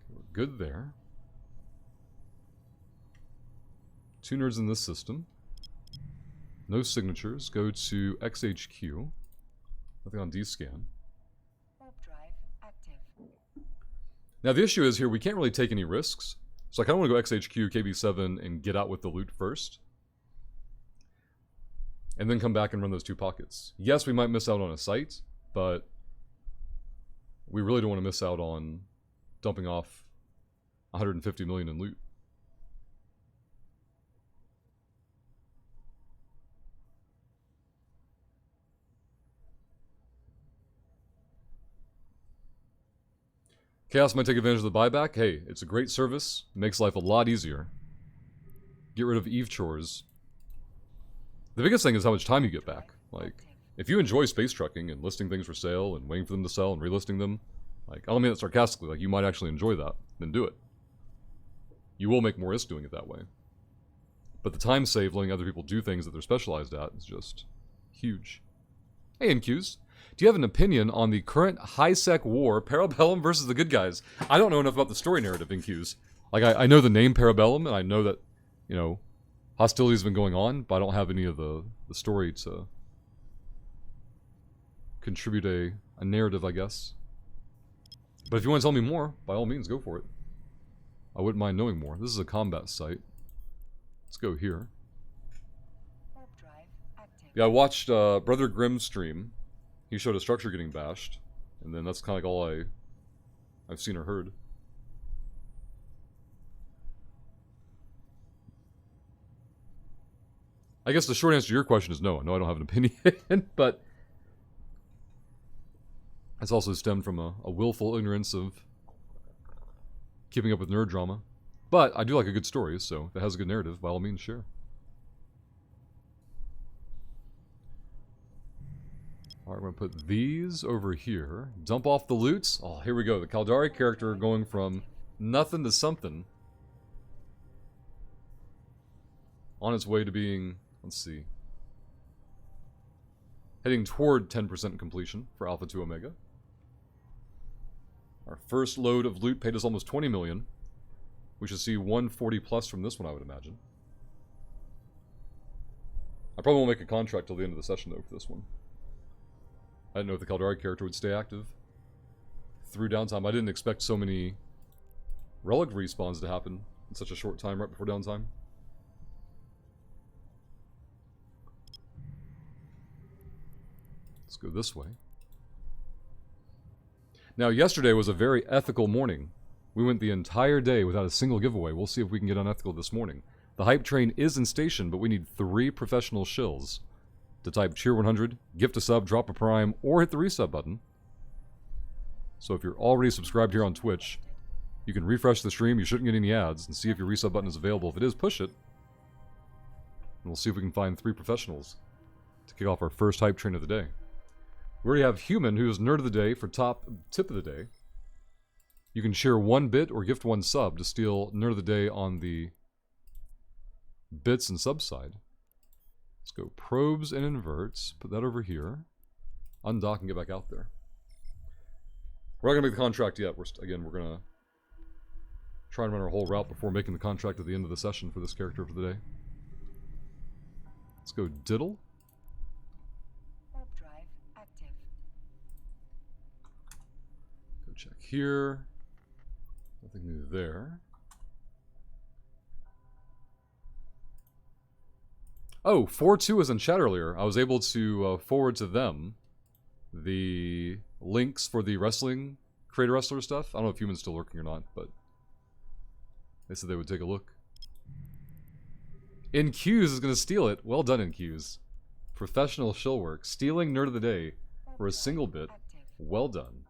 Okay, we're good there. 2 nerds in this system. No signatures. Go to XHQ. Nothing on DScan. Warp drive active. Now the issue is here we can't really take any risks. So I kind of want to go XHQ, KB7, and get out with the loot first. And then come back and run those 2 pockets. Yes, we might miss out on a site, but we really don't want to miss out on dumping off 150 million in loot. Chaos might take advantage of the buyback. Hey, it's a great service. Makes life a lot easier. Get rid of Eve chores. The biggest thing is how much time you get back. Like, if you enjoy space trucking and listing things for sale and waiting for them to sell and relisting them, like, I don't mean that sarcastically, like, you might actually enjoy that, then do it. You will make more risk doing it that way. But the time saved letting other people do things that they're specialized at is just huge. Hey, NQs. Do you have an opinion on the current high-sec war, Parabellum versus the good guys? I don't know enough about the story narrative, NQs. Like, I know the name Parabellum, and I know that, you know, hostilities have been going on, but I don't have any of the story to contribute a narrative, I guess. But if you want to tell me more, by all means, go for it. I wouldn't mind knowing more. This is a combat site. Let's go here. Warp drive active. Yeah, I watched Brother Grimm's stream. He showed a structure getting bashed, and then that's kind of like all I've seen or heard. I guess the short answer to your question is no. No, I don't have an opinion, but it's also stemmed from a willful ignorance of keeping up with nerd drama. But I do like a good story, so if it has a good narrative, by all means, share. Alright, we're going to put these over here. Dump off the loots. Oh, here we go. The Caldari character going from nothing to something. On its way to being, let's see, heading toward 10% completion for Alpha 2 Omega. Our first load of loot paid us almost 20 million. We should see 140 plus from this one, I would imagine. I probably won't make a contract till the end of the session, though, for this one. I didn't know if the Caldari character would stay active through downtime. I didn't expect so many relic respawns to happen in such a short time right before downtime. Let's go this way. Now, yesterday was a very ethical morning. We went the entire day without a single giveaway. We'll see if we can get unethical this morning. The hype train is in station, but we need 3 professional shills to type cheer 100, gift a sub, drop a prime, or hit the resub button. So if you're already subscribed here on Twitch, you can refresh the stream, you shouldn't get any ads, and see if your resub button is available. If it is, push it. And we'll see if we can find 3 professionals to kick off our first hype train of the day. We already have Human, who is Nerd of the Day for top tip of the day. You can share 1 bit or gift 1 sub to steal Nerd of the Day on the bits and sub side. Let's go probes and inverts. Put that over here. Undock and get back out there. We're not going to make the contract yet. We're going to try and run our whole route before making the contract at the end of the session for this character for the day. Let's go Diddle. Warp drive active. Go check here. Nothing new there. Oh, 4-2 was in chat earlier. I was able to forward to them the links for the wrestling, Creator Wrestler stuff. I don't know if Human's still working or not, but they said they would take a look. NQs is going to steal it. Well done, NQs. Professional shill work. Stealing Nerd of the Day for a single bit. Active. Well done.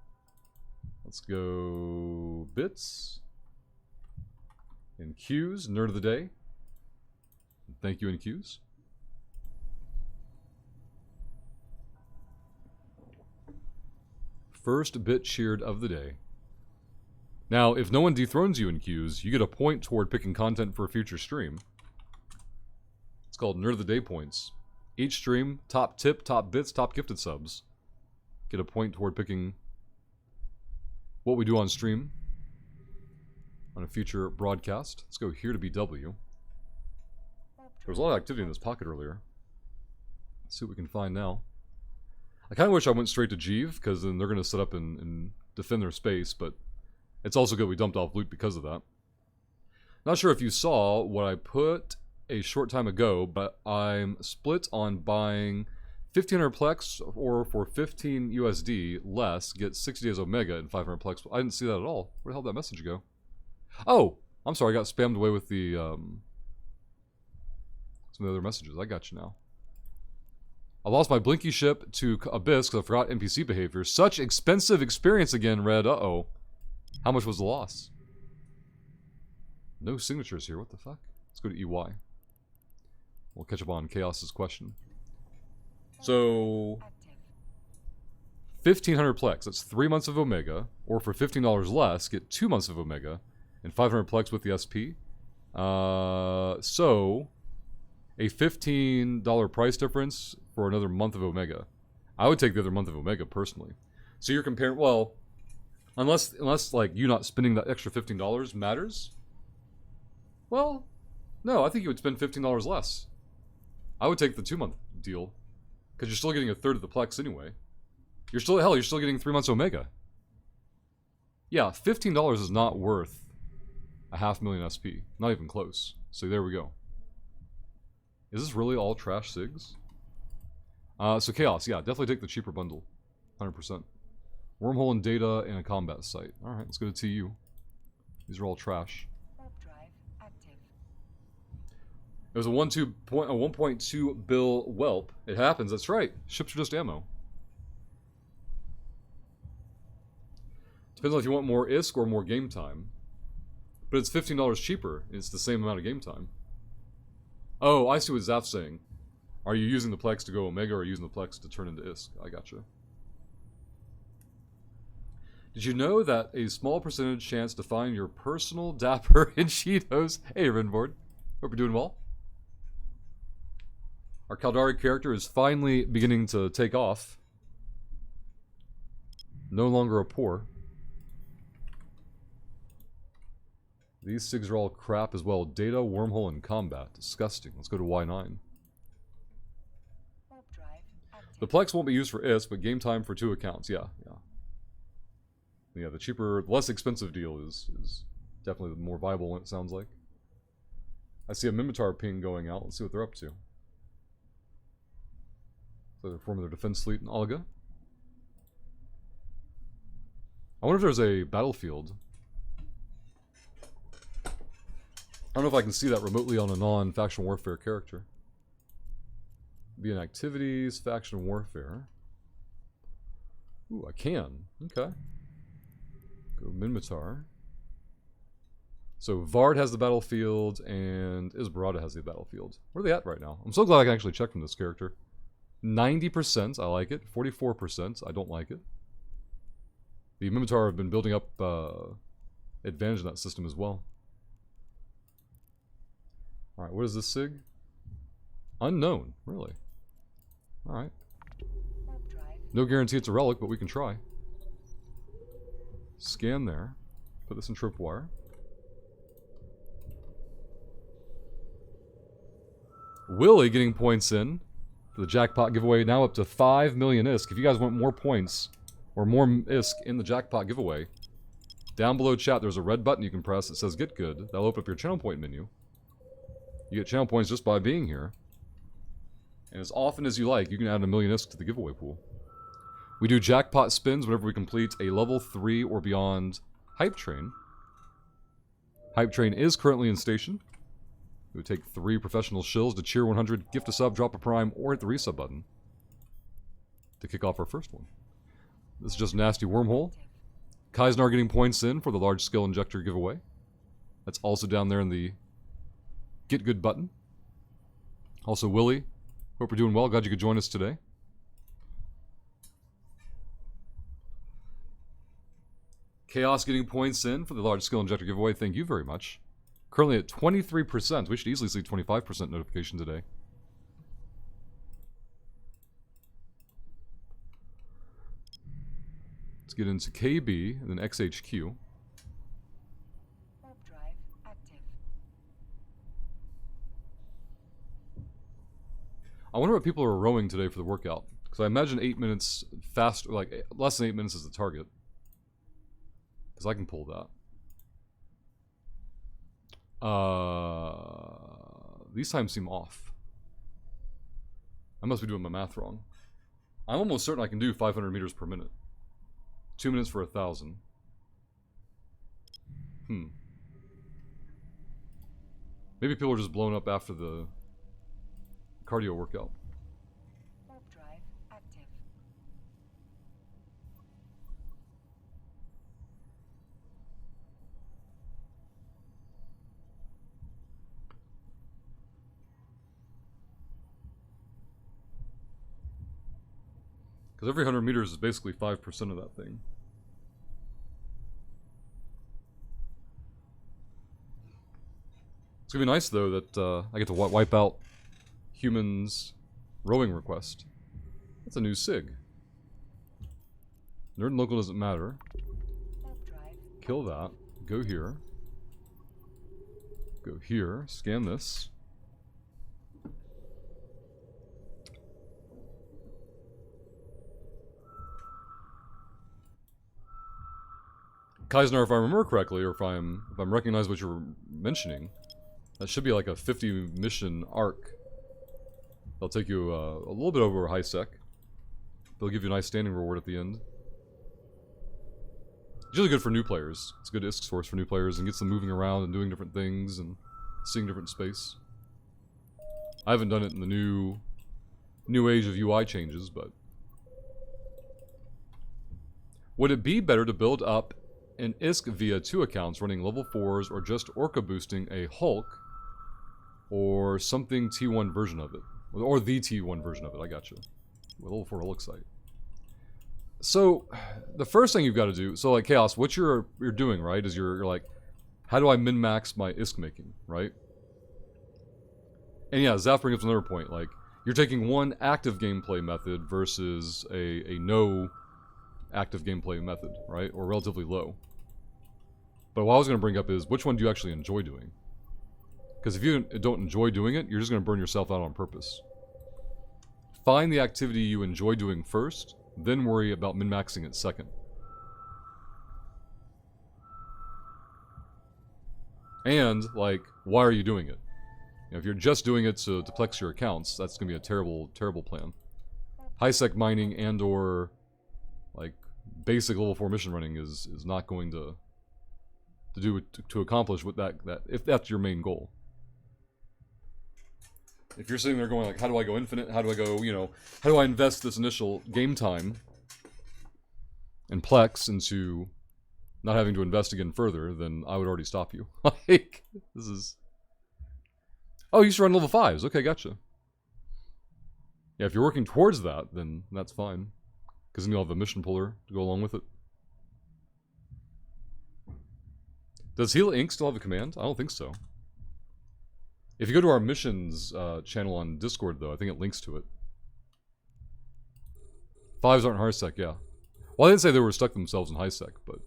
Let's go bits. NQs, Nerd of the Day. Thank you, NQs. First bit cheered of the day. Now, if no one dethrones you in queues, you get a point toward picking content for a future stream. It's called Nerd of the Day points. Each stream, top tip, top bits, top gifted subs. Get a point toward picking what we do on stream on a future broadcast. Let's go here to BW. There was a lot of activity in this pocket earlier. Let's see what we can find now. I kind of wish I went straight to Jeeve, because then they're going to set up and defend their space, but it's also good we dumped off loot because of that. Not sure if you saw what I put a short time ago, but I'm split on buying 1500 Plex, or for 15 USD less, get 60 days Omega and 500 Plex. I didn't see that at all. Where the hell did that message go? Oh! I'm sorry, I got spammed away with the, some of the other messages. I got you now. I lost my Blinky ship to Abyss because I forgot NPC behavior. Such expensive experience again, Red. Uh-oh. How much was the loss? No signatures here. What the fuck? Let's go to EY. We'll catch up on Chaos's question. So, 1500 Plex. That's 3 months of Omega. Or for $15 less, get 2 months of Omega. And 500 Plex with the SP. So, a $15 price difference for another month of Omega. I would take the other month of Omega, personally. So you're comparing, well, unless like, you not spending that extra $15 matters. Well, no, I think you would spend $15 less. I would take the 2-month deal. Because you're still getting a third of the Plex anyway. You're still getting 3 months Omega. Yeah, $15 is not worth a 500,000 SP. Not even close. So there we go. Is this really all trash SIGs? So Chaos, yeah, definitely take the cheaper bundle. 100%. Wormhole and data and a combat site. Alright, let's go to TU. These are all trash. Warp drive active. It was a 1.2 bill whelp. It happens, that's right. Ships are just ammo. Depends on if you want more ISK or more game time. But it's $15 cheaper, and it's the same amount of game time. Oh, I see what Zaf's saying. Are you using the Plex to go Omega, or are you using the Plex to turn into ISK? I gotcha. Did you know that a small percentage chance to find your personal Dapper in Cheetos? Hey, Rinboard. Hope you're doing well. Our Caldari character is finally beginning to take off. No longer a poor. These SIGs are all crap as well. Data, wormhole, and combat. Disgusting. Let's go to Y9. Warp drive active. The Plex won't be used for ISK, but game time for 2 accounts. Yeah. Yeah, the cheaper, less expensive deal is definitely the more viable one, it sounds like. I see a Mimitar ping going out. Let's see what they're up to. So they're forming their defense fleet in Alga. I wonder if there's a battlefield. I don't know if I can see that remotely on a non-faction warfare character. Be in activities, faction warfare. Ooh, I can. Okay. Go Minmatar. So Vard has the battlefield, and Isbarada has the battlefield. Where are they at right now? I'm so glad I can actually check from this character. 90%, I like it. 44%, I don't like it. The Minmatar have been building up advantage in that system as well. Alright, what is this SIG? Unknown, really. Alright. Warp drive. No guarantee it's a relic, but we can try. Scan there. Put this in tripwire. Willie getting points in for the jackpot giveaway. Now up to 5 million ISK. If you guys want more points or more ISK in the jackpot giveaway, down below chat there's a red button you can press that says Get Good. That'll open up your channel point menu. You get channel points just by being here. And as often as you like, you can add 1 million ISK to the giveaway pool. We do jackpot spins whenever we complete a level 3 or beyond Hype Train. Hype Train is currently in station. We would take 3 professional shills to cheer 100, gift a sub, drop a prime, or hit the resub button to kick off our first one. This is just Nasty Wormhole. Kaisnar getting points in for the large skill injector giveaway. That's also down there in the Get Good button. Also Willie, hope you're doing well. Glad you could join us today. Chaos getting points in for the large skill injector giveaway. Thank you very much. Currently at 23%. We should easily see 25% notification today. Let's get into KB and then XHQ. Warp drive active. I wonder what people are rowing today for the workout. Because I imagine 8 minutes fast, like less than 8 minutes is the target. Because I can pull that. These times seem off. I must be doing my math wrong. I'm almost certain I can do 500 meters per minute. 2 minutes for 1,000. Maybe people are just blown up after the cardio workout. Warp drive active. Because every 100 meters is basically 5% of that thing. It's gonna be nice though that I get to wipe out humans' rowing request. That's a new SIG. Nerd and local doesn't matter. Warp drive. Kill that. Go here. Go here. Scan this. Kaisner, if I remember correctly, or if I'm recognizing what you're mentioning, that should be like a 50 mission arc. They'll take you a little bit over high sec. They'll give you a nice standing reward at the end. It's really good for new players. It's a good ISK source for new players and gets them moving around and doing different things and seeing different space. I haven't done it in the new age of UI changes, but would it be better to build up an ISK via 2 accounts running level 4s or just Orca boosting a Hulk or something T1 version of it? Or the T1 version of it, I got you. With level 4 Hulk site. So, the first thing you've got to do, so like Chaos, what you're doing, right, is you're like, how do I min-max my ISK making, right? And yeah, Zaf brings up another point, like, you're taking one active gameplay method versus a no active gameplay method, right? Or relatively low. But what I was going to bring up is, which one do you actually enjoy doing? Because if you don't enjoy doing it, you're just going to burn yourself out on purpose. Find the activity you enjoy doing first, then worry about min-maxing it second. And, like, why are you doing it? You know, if you're just doing it to flex your accounts, that's going to be a terrible, terrible plan. High-sec mining and or, like, basic level 4 mission running is not going to accomplish what that if that's your main goal. If you're sitting there going like, how do I go infinite? How do I go, you know, how do I invest this initial game time and Plex into not having to invest again further, then I would already stop you. Like, this is... Oh, you used to run level 5s. Okay, gotcha. Yeah, if you're working towards that, then that's fine. Because then you'll have a mission puller to go along with it. Does Heal Inc. still have a command? I don't think so. If you go to our missions channel on Discord, though, I think it links to it. 5s aren't high sec, yeah. Well, I didn't say they were stuck themselves in high sec, but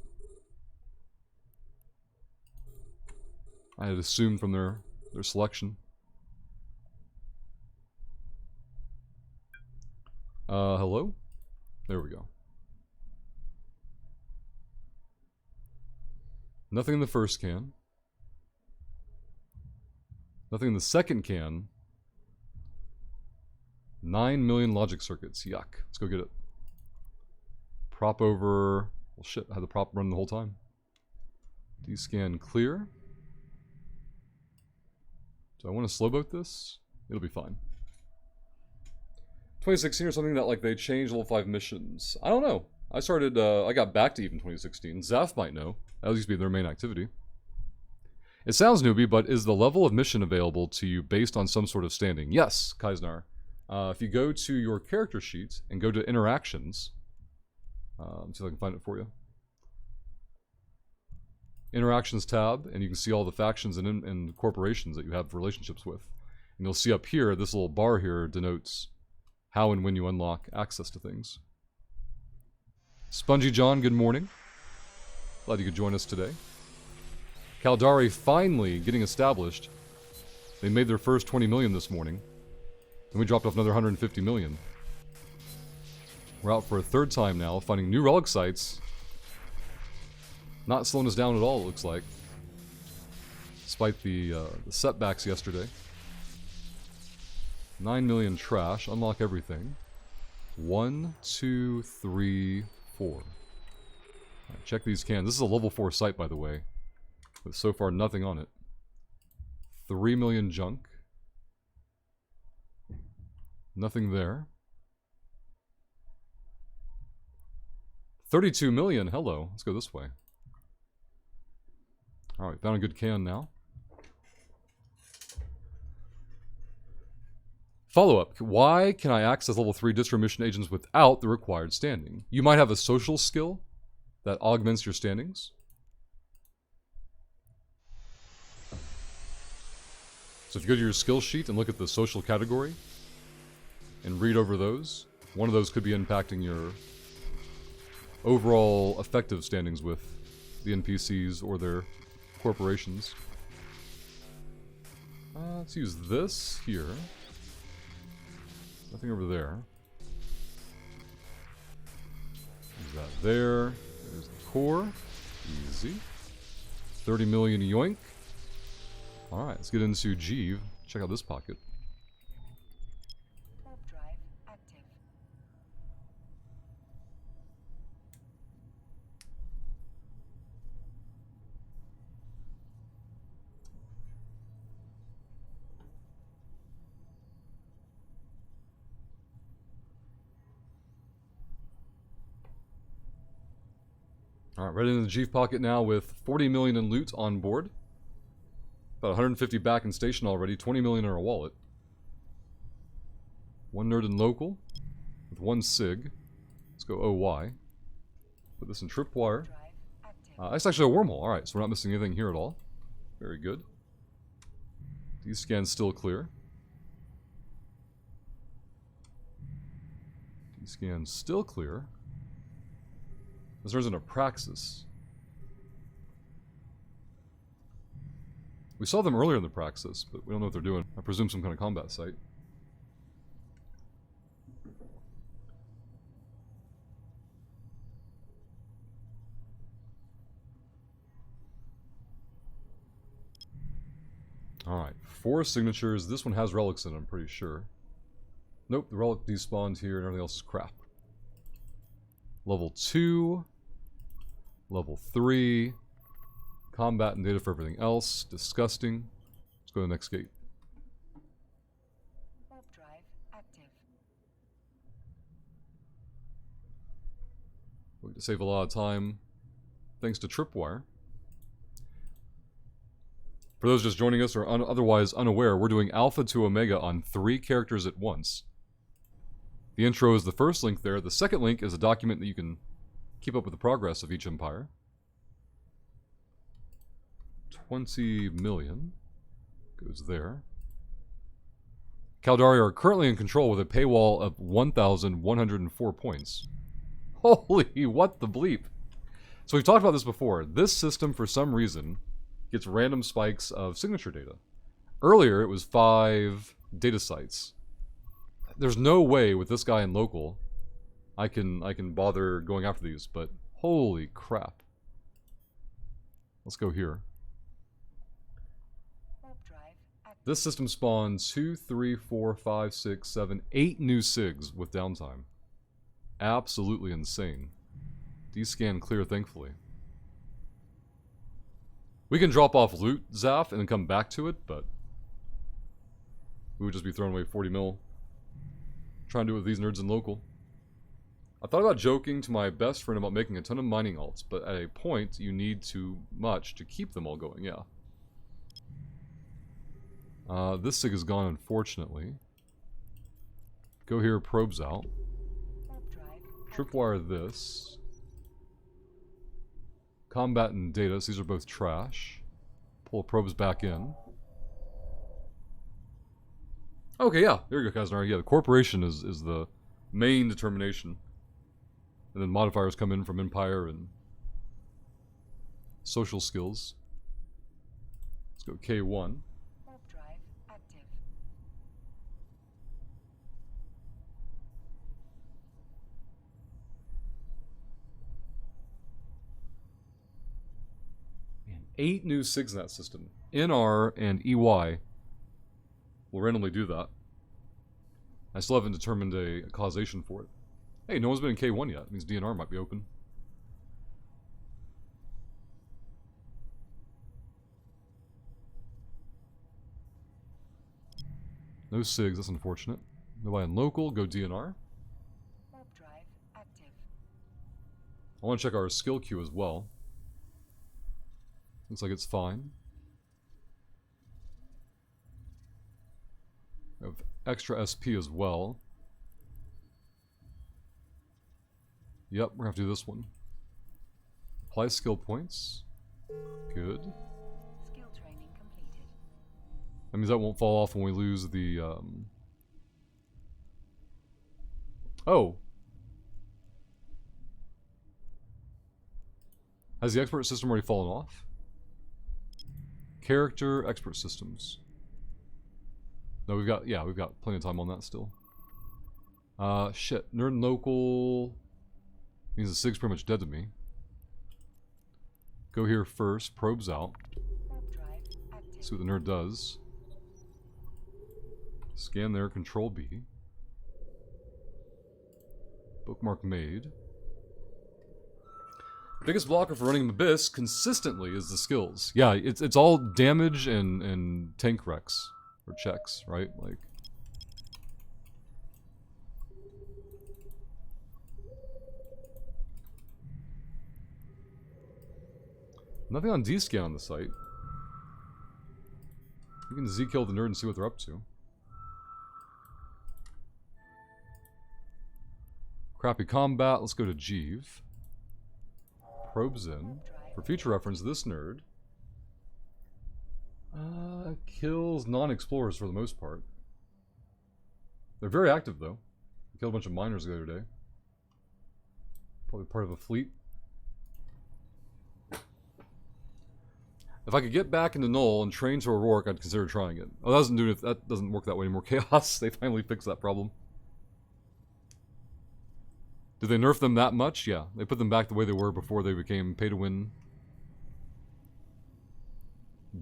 I had assumed from their selection. Hello? There we go. Nothing in the first can. Nothing in the second can. 9 million logic circuits. Yuck. Let's go get it. Prop over... Well, shit. I had the prop run the whole time. D-scan clear. Do I want to slow boat this? It'll be fine. 2016 or something that, like, they changed level 5 missions. I don't know. I started, I got back to even 2016. Zaf might know. That used to be their main activity. It sounds newbie, but is the level of mission available to you based on some sort of standing? Yes, Kaisnar. If you go to your character sheet and go to interactions, let's see if I can find it for you. Interactions tab, and you can see all the factions and corporations that you have relationships with. And you'll see up here, this little bar here denotes how and when you unlock access to things. Spongy John, good morning. Glad you could join us today. Caldari finally getting established. They made their first 20 million this morning. And we dropped off another 150 million. We're out for a third time now, finding new relic sites. Not slowing us down at all, it looks like. Despite the setbacks yesterday. 9 million trash. Unlock everything. 1, 2, 3, 4. Right, check these cans. This is a level 4 site, by the way. With so far nothing on it. 3 million junk. Nothing there. 32 million. Hello. Let's go this way. Alright, found a good can now. Follow-up. Why can I access level 3 distro mission agents without the required standing? You might have a social skill that augments your standings. So if you go to your skill sheet and look at the social category and read over those, one of those could be impacting your overall effective standings with the NPCs or their corporations. Let's use this here. Nothing over there. Use that there. There's the core. Easy. 30 million yoink. Alright, let's get into Jeeve. Check out this pocket. Warp drive active. Alright, right into the Jeeve pocket now with 40 million in loot on board. About 150 back in station already, 20 million in our wallet. One nerd in local with one sig. Let's go OY. Put this in tripwire. Drive active. It's actually a wormhole. Alright, so we're not missing anything here at all. Very good. D-scan still clear. D-scan still clear. This turns into Praxis. We saw them earlier in the Praxis, but we don't know what they're doing. I presume some kind of combat site. Alright, 4 signatures. This one has relics in it, I'm pretty sure. Nope, the relic despawned here and everything else is crap. Level 2. Level 3. Combat and data for everything else. Disgusting. Let's go to the next gate. Warp drive active. We get to save a lot of time thanks to Tripwire. For those just joining us or otherwise unaware, we're doing Alpha to Omega on 3 characters at once. The intro is the first link there. The second link is a document that you can keep up with the progress of each empire. 20 million goes there. Caldari are currently in control with a paywall of 1,104 points. Holy, what the bleep. So we've talked about this before. This system, for some reason, gets random spikes of signature data. Earlier, it was 5 data sites. There's no way with this guy in local I can bother going after these, but holy crap. Let's go here. Warp drive active. This system spawned 2, 3, 4, 5, 6, 7, 8 new SIGs with downtime. Absolutely insane. D-scan clear, thankfully. We can drop off loot, Zaf, and then come back to it, but we would just be throwing away 40 mil. Trying to do it with these nerds in local. I thought about joking to my best friend about making a ton of mining alts, but at a point, you need too much to keep them all going, yeah. This SIG is gone, unfortunately. Go here, probes out. Warp drive active. Tripwire this. Combat and data, so these are both trash. Pull probes back in. Okay, yeah, there you go, Kaznari. Yeah, the corporation is the main determination. And then modifiers come in from Empire and social skills. Let's go K1. Warp drive active. Man, 8 new SIGs in that system. NR and EY will randomly do that. I still haven't determined a causation for it. Hey, no one's been in K1 yet. It means DNR might be open. No SIGs, that's unfortunate. Nobody in local, go DNR. Warp drive active. I want to check our skill queue as well. Looks like it's fine. We have extra SP as well. Yep, we're gonna have to do this one. Apply skill points. Good. Skill training completed. That means that won't fall off when we lose the, Oh! Has the expert system already fallen off? Character, expert systems. No, we've got plenty of time on that still. Shit. Nerd and local means the SIG's pretty much dead to me. Go here first, probes out. Warp drive active. See what the nerd does. Scan there, control B. Bookmark made. Biggest blocker for running Abyss consistently is the skills. Yeah, it's all damage and tank wrecks. Or checks, right? Like... Nothing on D-scan on the site. We can Z-kill the nerd and see what they're up to. Crappy combat, let's go to Jeeve. Probes in. For future reference, this nerd kills non-explorers for the most part. They're very active though. Killed a bunch of miners the other day. Probably part of a fleet. If I could get back into Null and train to O'Rourke, I'd consider trying it. Oh, that doesn't work that way anymore. Chaos, they finally fixed that problem. Did they nerf them that much? Yeah. They put them back the way they were before they became pay-to-win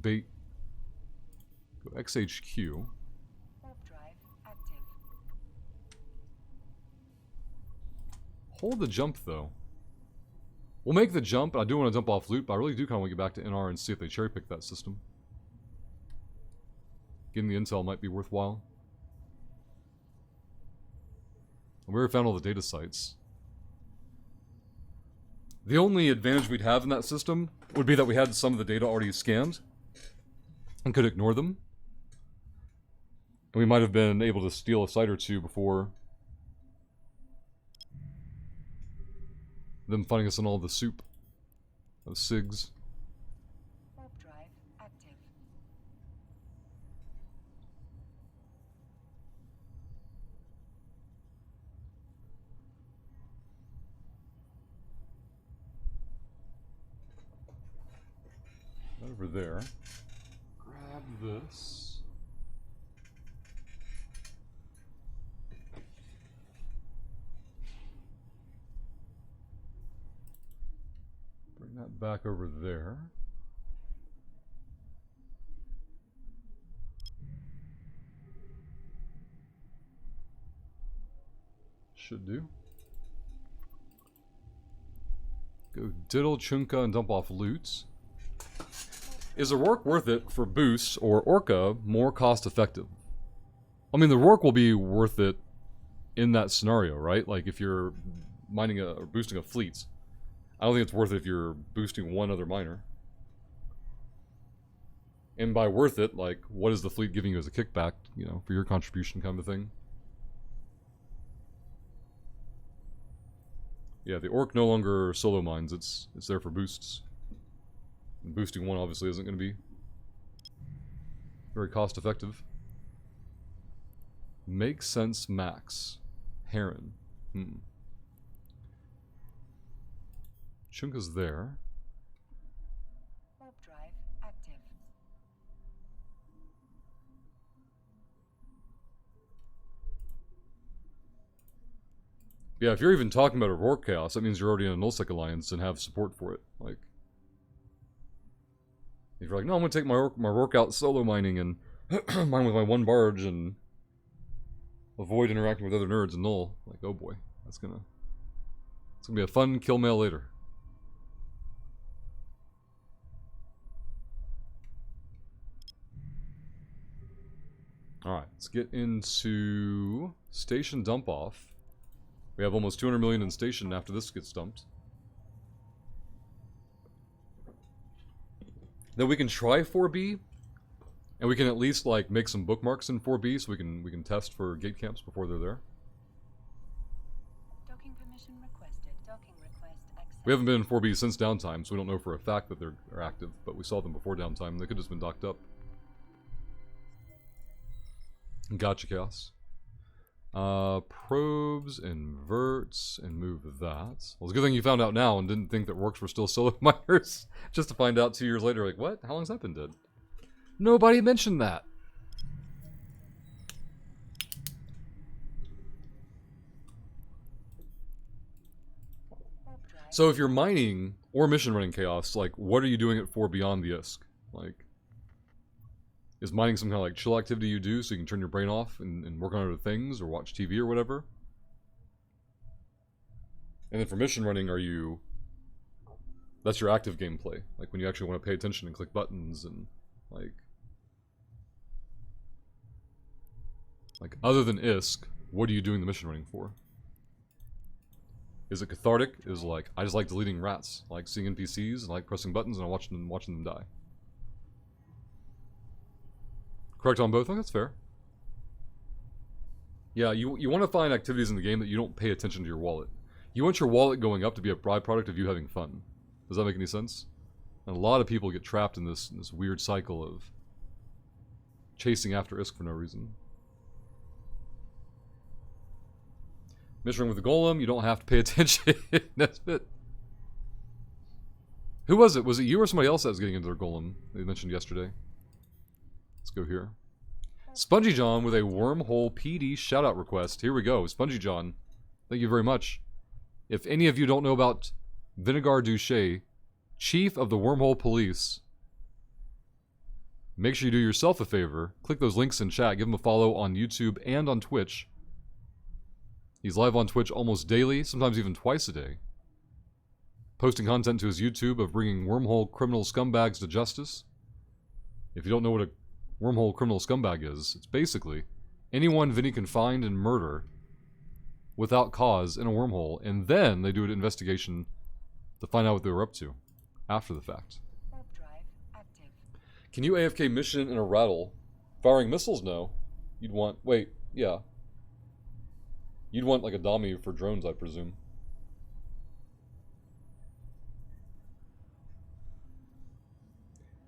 bait. Go XHQ. Warp drive active. Hold the jump, though. We'll make the jump. I do want to dump off loot, but I really do kind of want to get back to NR and see if they cherry-pick that system. Getting the intel might be worthwhile. We already found all the data sites. The only advantage we'd have in that system would be that we had some of the data already scanned and could ignore them. And we might have been able to steal a site or two before them finding us in all the soup of SIGs. Warp drive active. Over there. Grab this. Bring that back over there. Should do. Go diddle Chunka and dump off loot. Is the Rourke worth it for boosts, or Orca more cost effective? I mean, the Rourke will be worth it in that scenario, right? Like if you're mining or boosting a fleet. I don't think it's worth it if you're boosting one other miner. And by worth it, like, what is the fleet giving you as a kickback, you know, for your contribution kind of thing? Yeah, the Orc no longer solo mines, it's there for boosts. And boosting one obviously isn't going to be very cost effective. Make sense max. Heron. Chunka's there. Warp drive active. Yeah, if you're even talking about Aurora Chaos, that means you're already in a Nullsec Alliance and have support for it. Like, if you're like, no, I'm gonna take my Rourke out solo mining and mine with my one barge and avoid interacting with other nerds in Null. Like, oh boy, it's gonna be a fun kill mail later. Alright, let's get into station dump off. We have almost 200 million in station after this gets dumped. Then we can try 4B, and we can at least like make some bookmarks in 4B so we can test for gate camps before they're there. Docking permission requested. Docking request accepted. We haven't been in 4B since downtime, so we don't know for a fact that they're active, but we saw them before downtime. They could have just been docked up. Gotcha, Chaos. Probes, inverts, and move that. Well, it's a good thing you found out now and didn't think that Rorks were still solo miners. Just to find out 2 years later, like, what? How long's that been dead? Nobody mentioned that. Warp drive. So if you're mining or mission running Chaos, like, what are you doing it for beyond the ISK? Like, is mining some kind of like chill activity you do so you can turn your brain off and work on other things or watch TV or whatever? And then for mission running, that's your active gameplay. Like when you actually want to pay attention and click buttons and like other than ISK, what are you doing the mission running for? Is it cathartic? Is like, I just like deleting rats, I like seeing NPCs and like pressing buttons and watching them die. Correct on both? I think that's fair. Yeah, you want to find activities in the game that you don't pay attention to your wallet. You want your wallet going up to be a byproduct of you having fun. Does that make any sense? And a lot of people get trapped in this weird cycle of chasing after ISK for no reason. Mission with the Golem, you don't have to pay attention. That's it. Who was it? Was it you or somebody else that was getting into their Golem they mentioned yesterday? Let's go here. Spongy John with a Wormhole PD shoutout request. Here we go. Spongy John, thank you very much. If any of you don't know about Vinegar Duche, Chief of the Wormhole Police, make sure you do yourself a favor. Click those links in chat. Give him a follow on YouTube and on Twitch. He's live on Twitch almost daily, sometimes even twice a day. Posting content to his YouTube of bringing wormhole criminal scumbags to justice. If you don't know what a wormhole criminal scumbag is, it's basically anyone Vinny can find and murder without cause in a wormhole, and then they do an investigation to find out what they were up to after the fact. Warp drive active. Can you AFK mission in a rattle? Firing missiles? No. You'd want... Wait, yeah. You'd want like a dummy for drones, I presume.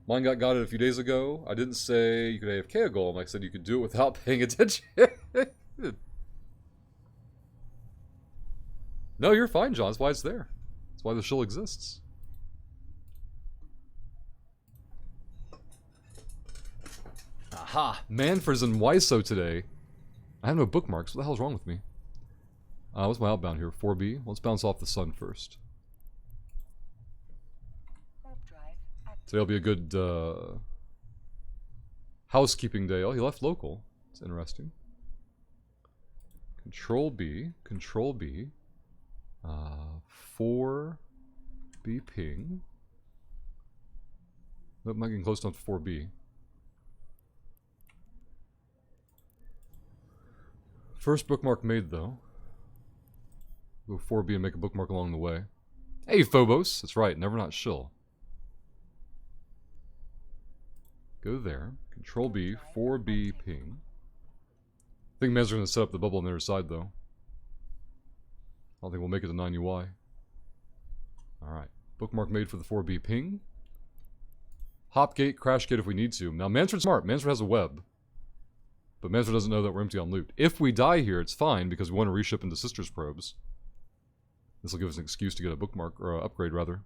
Mine got it a few days ago. I didn't say you could AFK a golem. I said you could do it without paying attention. No, you're fine, John. That's why it's there. That's why the shill exists. Aha! Manfred's in Wiso today. I have no bookmarks. What the hell's wrong with me? What's my outbound here? 4B? Let's bounce off the sun first. Warp drive active. Today'll be a good housekeeping day. Oh, he left local. It's interesting. Control B. Control B. 4B ping. Nope, not getting close enough to 4B. First bookmark made, though. Go 4B and make a bookmark along the way. Hey, Phobos! That's right, never not shill. Go there. Control B, 4B ping. I think Mez's gonna set up the bubble on the other side, though. I don't think we'll make it to 9UI. Alright. Bookmark made for the 4B ping. Hop gate, crash gate if we need to. Now, Mansford's smart. Mansford has a web. But Mansford doesn't know that we're empty on loot. If we die here, it's fine because we want to reship into Sisters Probes. This will give us an excuse to get a bookmark, or upgrade rather.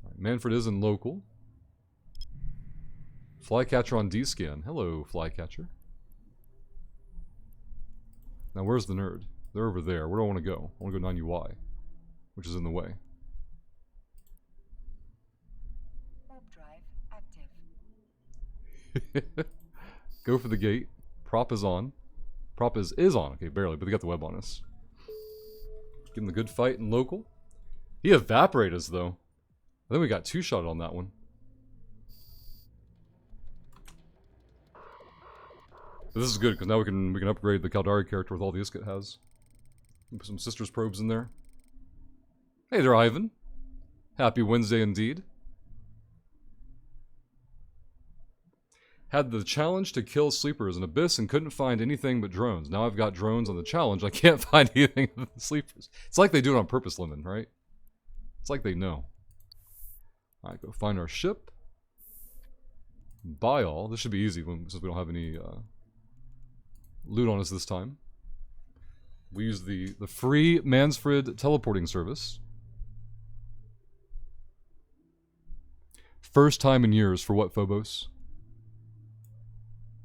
Right, Manfred is in local. Flycatcher on D-scan. Hello, Flycatcher. Now, where's the nerd? They're over there. Where do I want to go? I want to go 9UI, which is in the way. Warp drive active. Go for the gate. Prop is on. Prop is on. Okay, barely, but they got the web on us. Give him the good fight in local. He evaporated us, though. I think we got two-shot on that one. But this is good, because now we can upgrade the Caldari character with all the Isket has. Put some Sisters Probes in there. Hey there, Ivan. Happy Wednesday indeed. Had the challenge to kill sleepers in Abyss and couldn't find anything but drones. Now I've got drones on the challenge. I can't find anything but the sleepers. It's like they do it on purpose, Lemon, right? It's like they know. Alright, go find our ship. Buy all. This should be easy since we don't have any loot on us this time. We use the free Mansford teleporting service. First time in years for what, Phobos?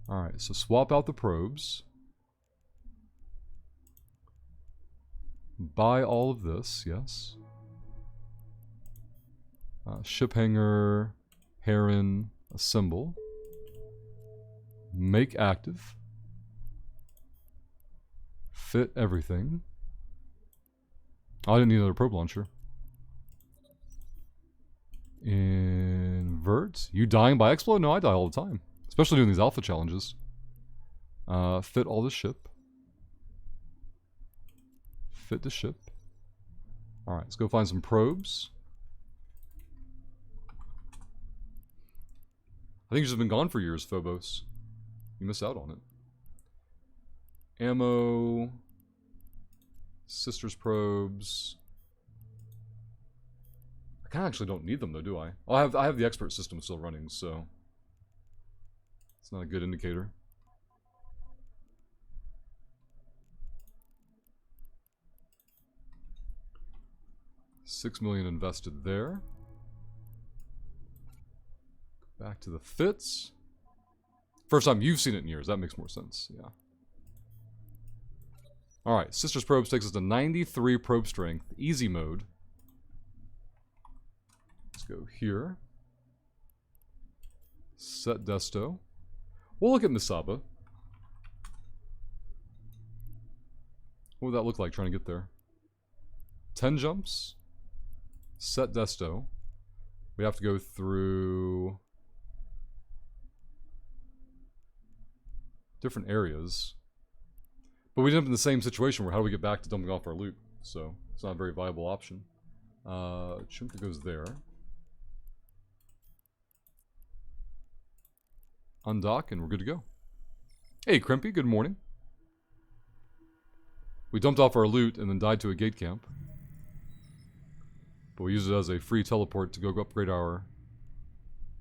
Alright, so swap out the probes. Buy all of this, yes. Ship hanger, Heron, assemble. Make active. Fit everything. Oh, I didn't need another probe launcher. Invert. You dying by explode? No, I die all the time. Especially doing these alpha challenges. Fit all the ship. Fit the ship. Alright, let's go find some probes. I think you've just been gone for years, Phobos. You missed out on it. Ammo. Sisters probes. I kind of actually don't need them though, do I? Oh, I have the expert system still running, so it's not a good indicator. $6 million invested there. Back to the fits. First time you've seen it in years. That makes more sense. Yeah. Alright, Sisters Probes takes us to 93 probe strength. Easy mode. Let's go here. Set Desto. We'll look at Misaba. What would that look like trying to get there? 10 jumps. Set Desto. We have to go through different areas. But we end up in the same situation where how do we get back to dumping off our loot? So it's not a very viable option. Chimka goes there. Undock and we're good to go. Hey Crimpy, good morning. We dumped off our loot and then died to a gate camp. But we used it as a free teleport to go upgrade our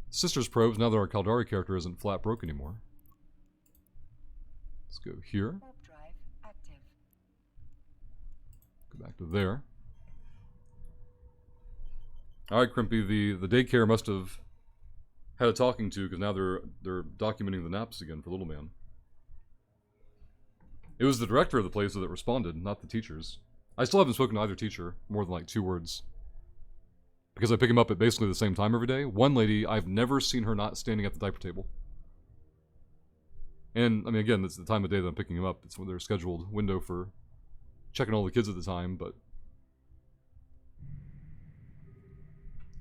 Sisters Probes now that our Caldari character isn't flat broke anymore. Let's go here. Warp drive active. Go back to there. Alright, Crimpy, the daycare must have had a talking to because now they're documenting the naps again for Little Man. It was the director of the place that responded, not the teachers. I still haven't spoken to either teacher more than like 2 words. Because I pick him up at basically the same time every day. One lady, I've never seen her not standing at the diaper table. And, I mean, again, it's the time of day that I'm picking him up. It's when their scheduled window for checking all the kids at the time, but...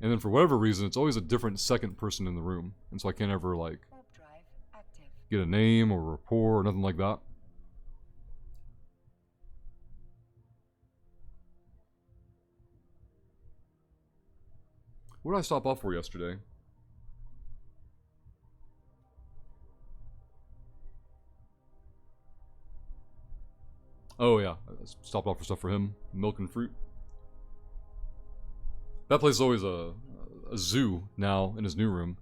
And then for whatever reason, it's always a different second person in the room. And so I can't ever, like, Warp drive active. get a name or a rapport or nothing like that. What did I stop off for yesterday? Oh yeah, I stopped off for stuff for him. Milk and fruit. That place is always a zoo now in his new room.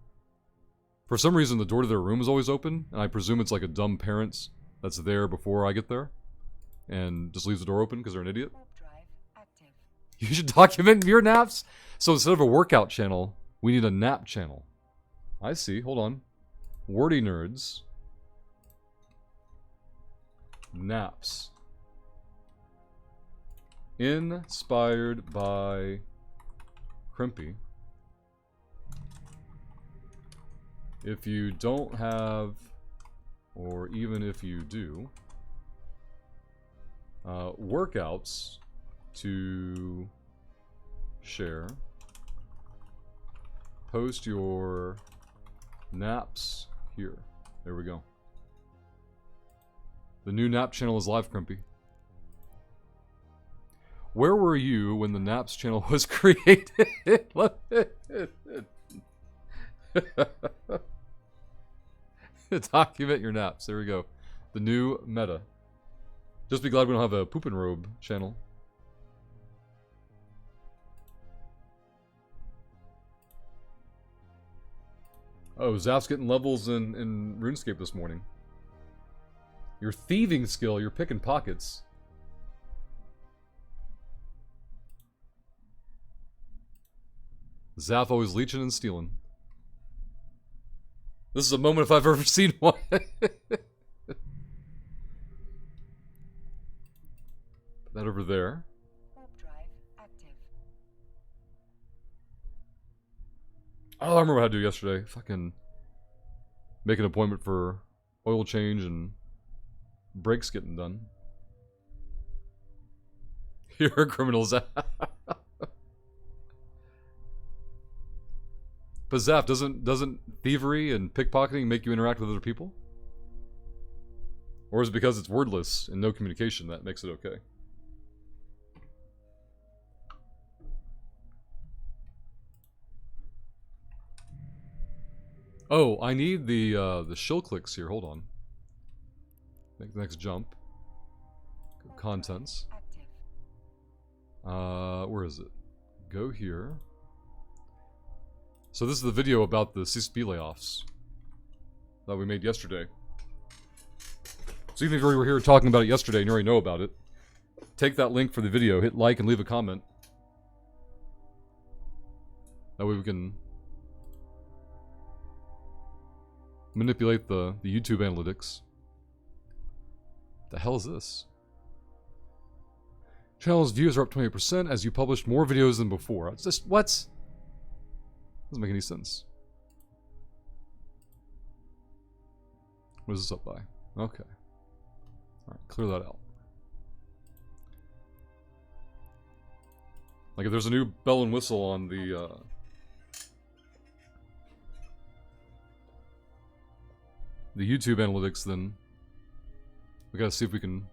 For some reason, the door to their room is always open, and I presume it's like a dumb parent that's there before I get there, and just leaves the door open because they're an idiot. Warp drive active. You should document your naps. So instead of a workout channel, we need a nap channel. I see. Hold on. Wordy Nerds. Naps. Inspired by Crimpy. If you don't have, or even if you do, workouts to share, post your naps here. There we go. The new nap channel is live, Crimpy. Where were you when the naps channel was created? Document your naps. There we go. The new meta. Just be glad we don't have a poop and robe channel. Oh, Zaf's getting levels in RuneScape this morning. Your thieving skill, you're picking pockets. Zaf always leeching and stealing. This is a moment if I've ever seen one. Put that over there. Warp drive active. Oh, I remember how to do yesterday. Fucking make an appointment for oil change and brakes getting done. You're a criminal, Zaf. But Zaf, doesn't thievery and pickpocketing make you interact with other people? Or is it because it's wordless and no communication that makes it okay? Oh, I need the shill clicks here. Hold on. Make the next jump. Go Warp drive contents. active. Where is it? Go here. So this is the video about the CCP layoffs that we made yesterday. So even if you were here talking about it yesterday and you already know about it, take that link for the video, hit like and leave a comment. That way we can manipulate the YouTube analytics. The hell is this? Channel's views are up 20% as you published more videos than before. It's just, what? Doesn't make any sense. What is this up by? Okay. Alright, clear that out. Like if there's a new bell and whistle on the YouTube analytics, then we gotta see if we can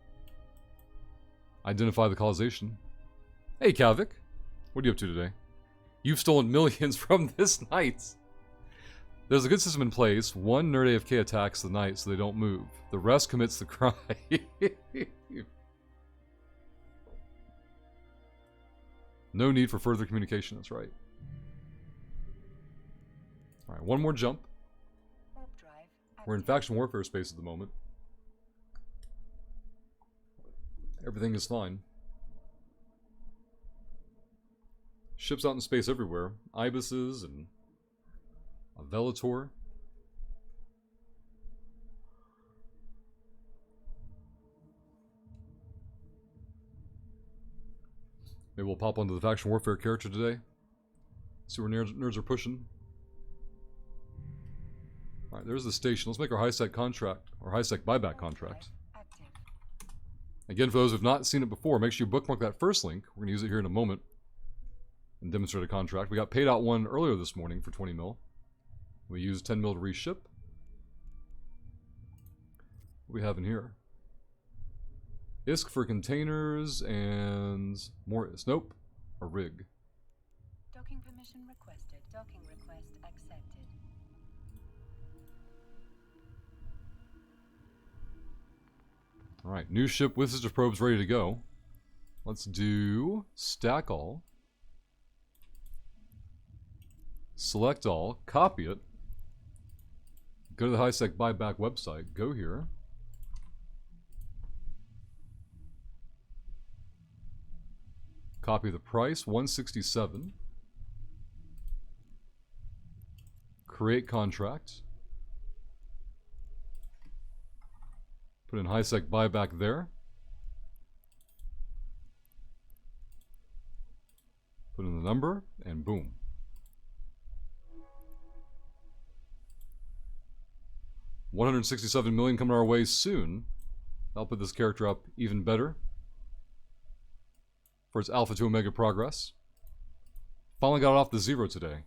identify the causation. Hey Kavik, what are you up to today? You've stolen millions from this knight. There's a good system in place. One nerd AFK attacks the knight so they don't move. The rest commits the crime. No need for further communication, that's right. Alright, one more jump. Warp drive active. We're in faction warfare space at the moment. Everything is fine. Ships out in space everywhere. Ibises and a Velator. Maybe we'll pop onto the faction warfare character today. See where nerds are pushing. Alright, there's the station. Let's make our high-sec contract, or high-sec buyback contract. Active. Again, for those who've not seen it before, make sure you bookmark that first link. We're going to use it here in a moment. And demonstrate a contract. We got paid out one earlier this morning for 20 mil. We used 10 mil to reship. What do we have in here? ISK for containers and more ISK. Nope. A rig. Docking permission requested. Docking request accepted. Alright, new ship with sister probes ready to go. Let's do stack all. Select all, copy it, go to the HiSec buyback website, go here, copy the price, 167, create contract, put in HiSec buyback there, put in the number, and boom. $167 million coming our way soon. I'll put this character up even better for its Alpha to Omega progress. Finally got it off the zero today.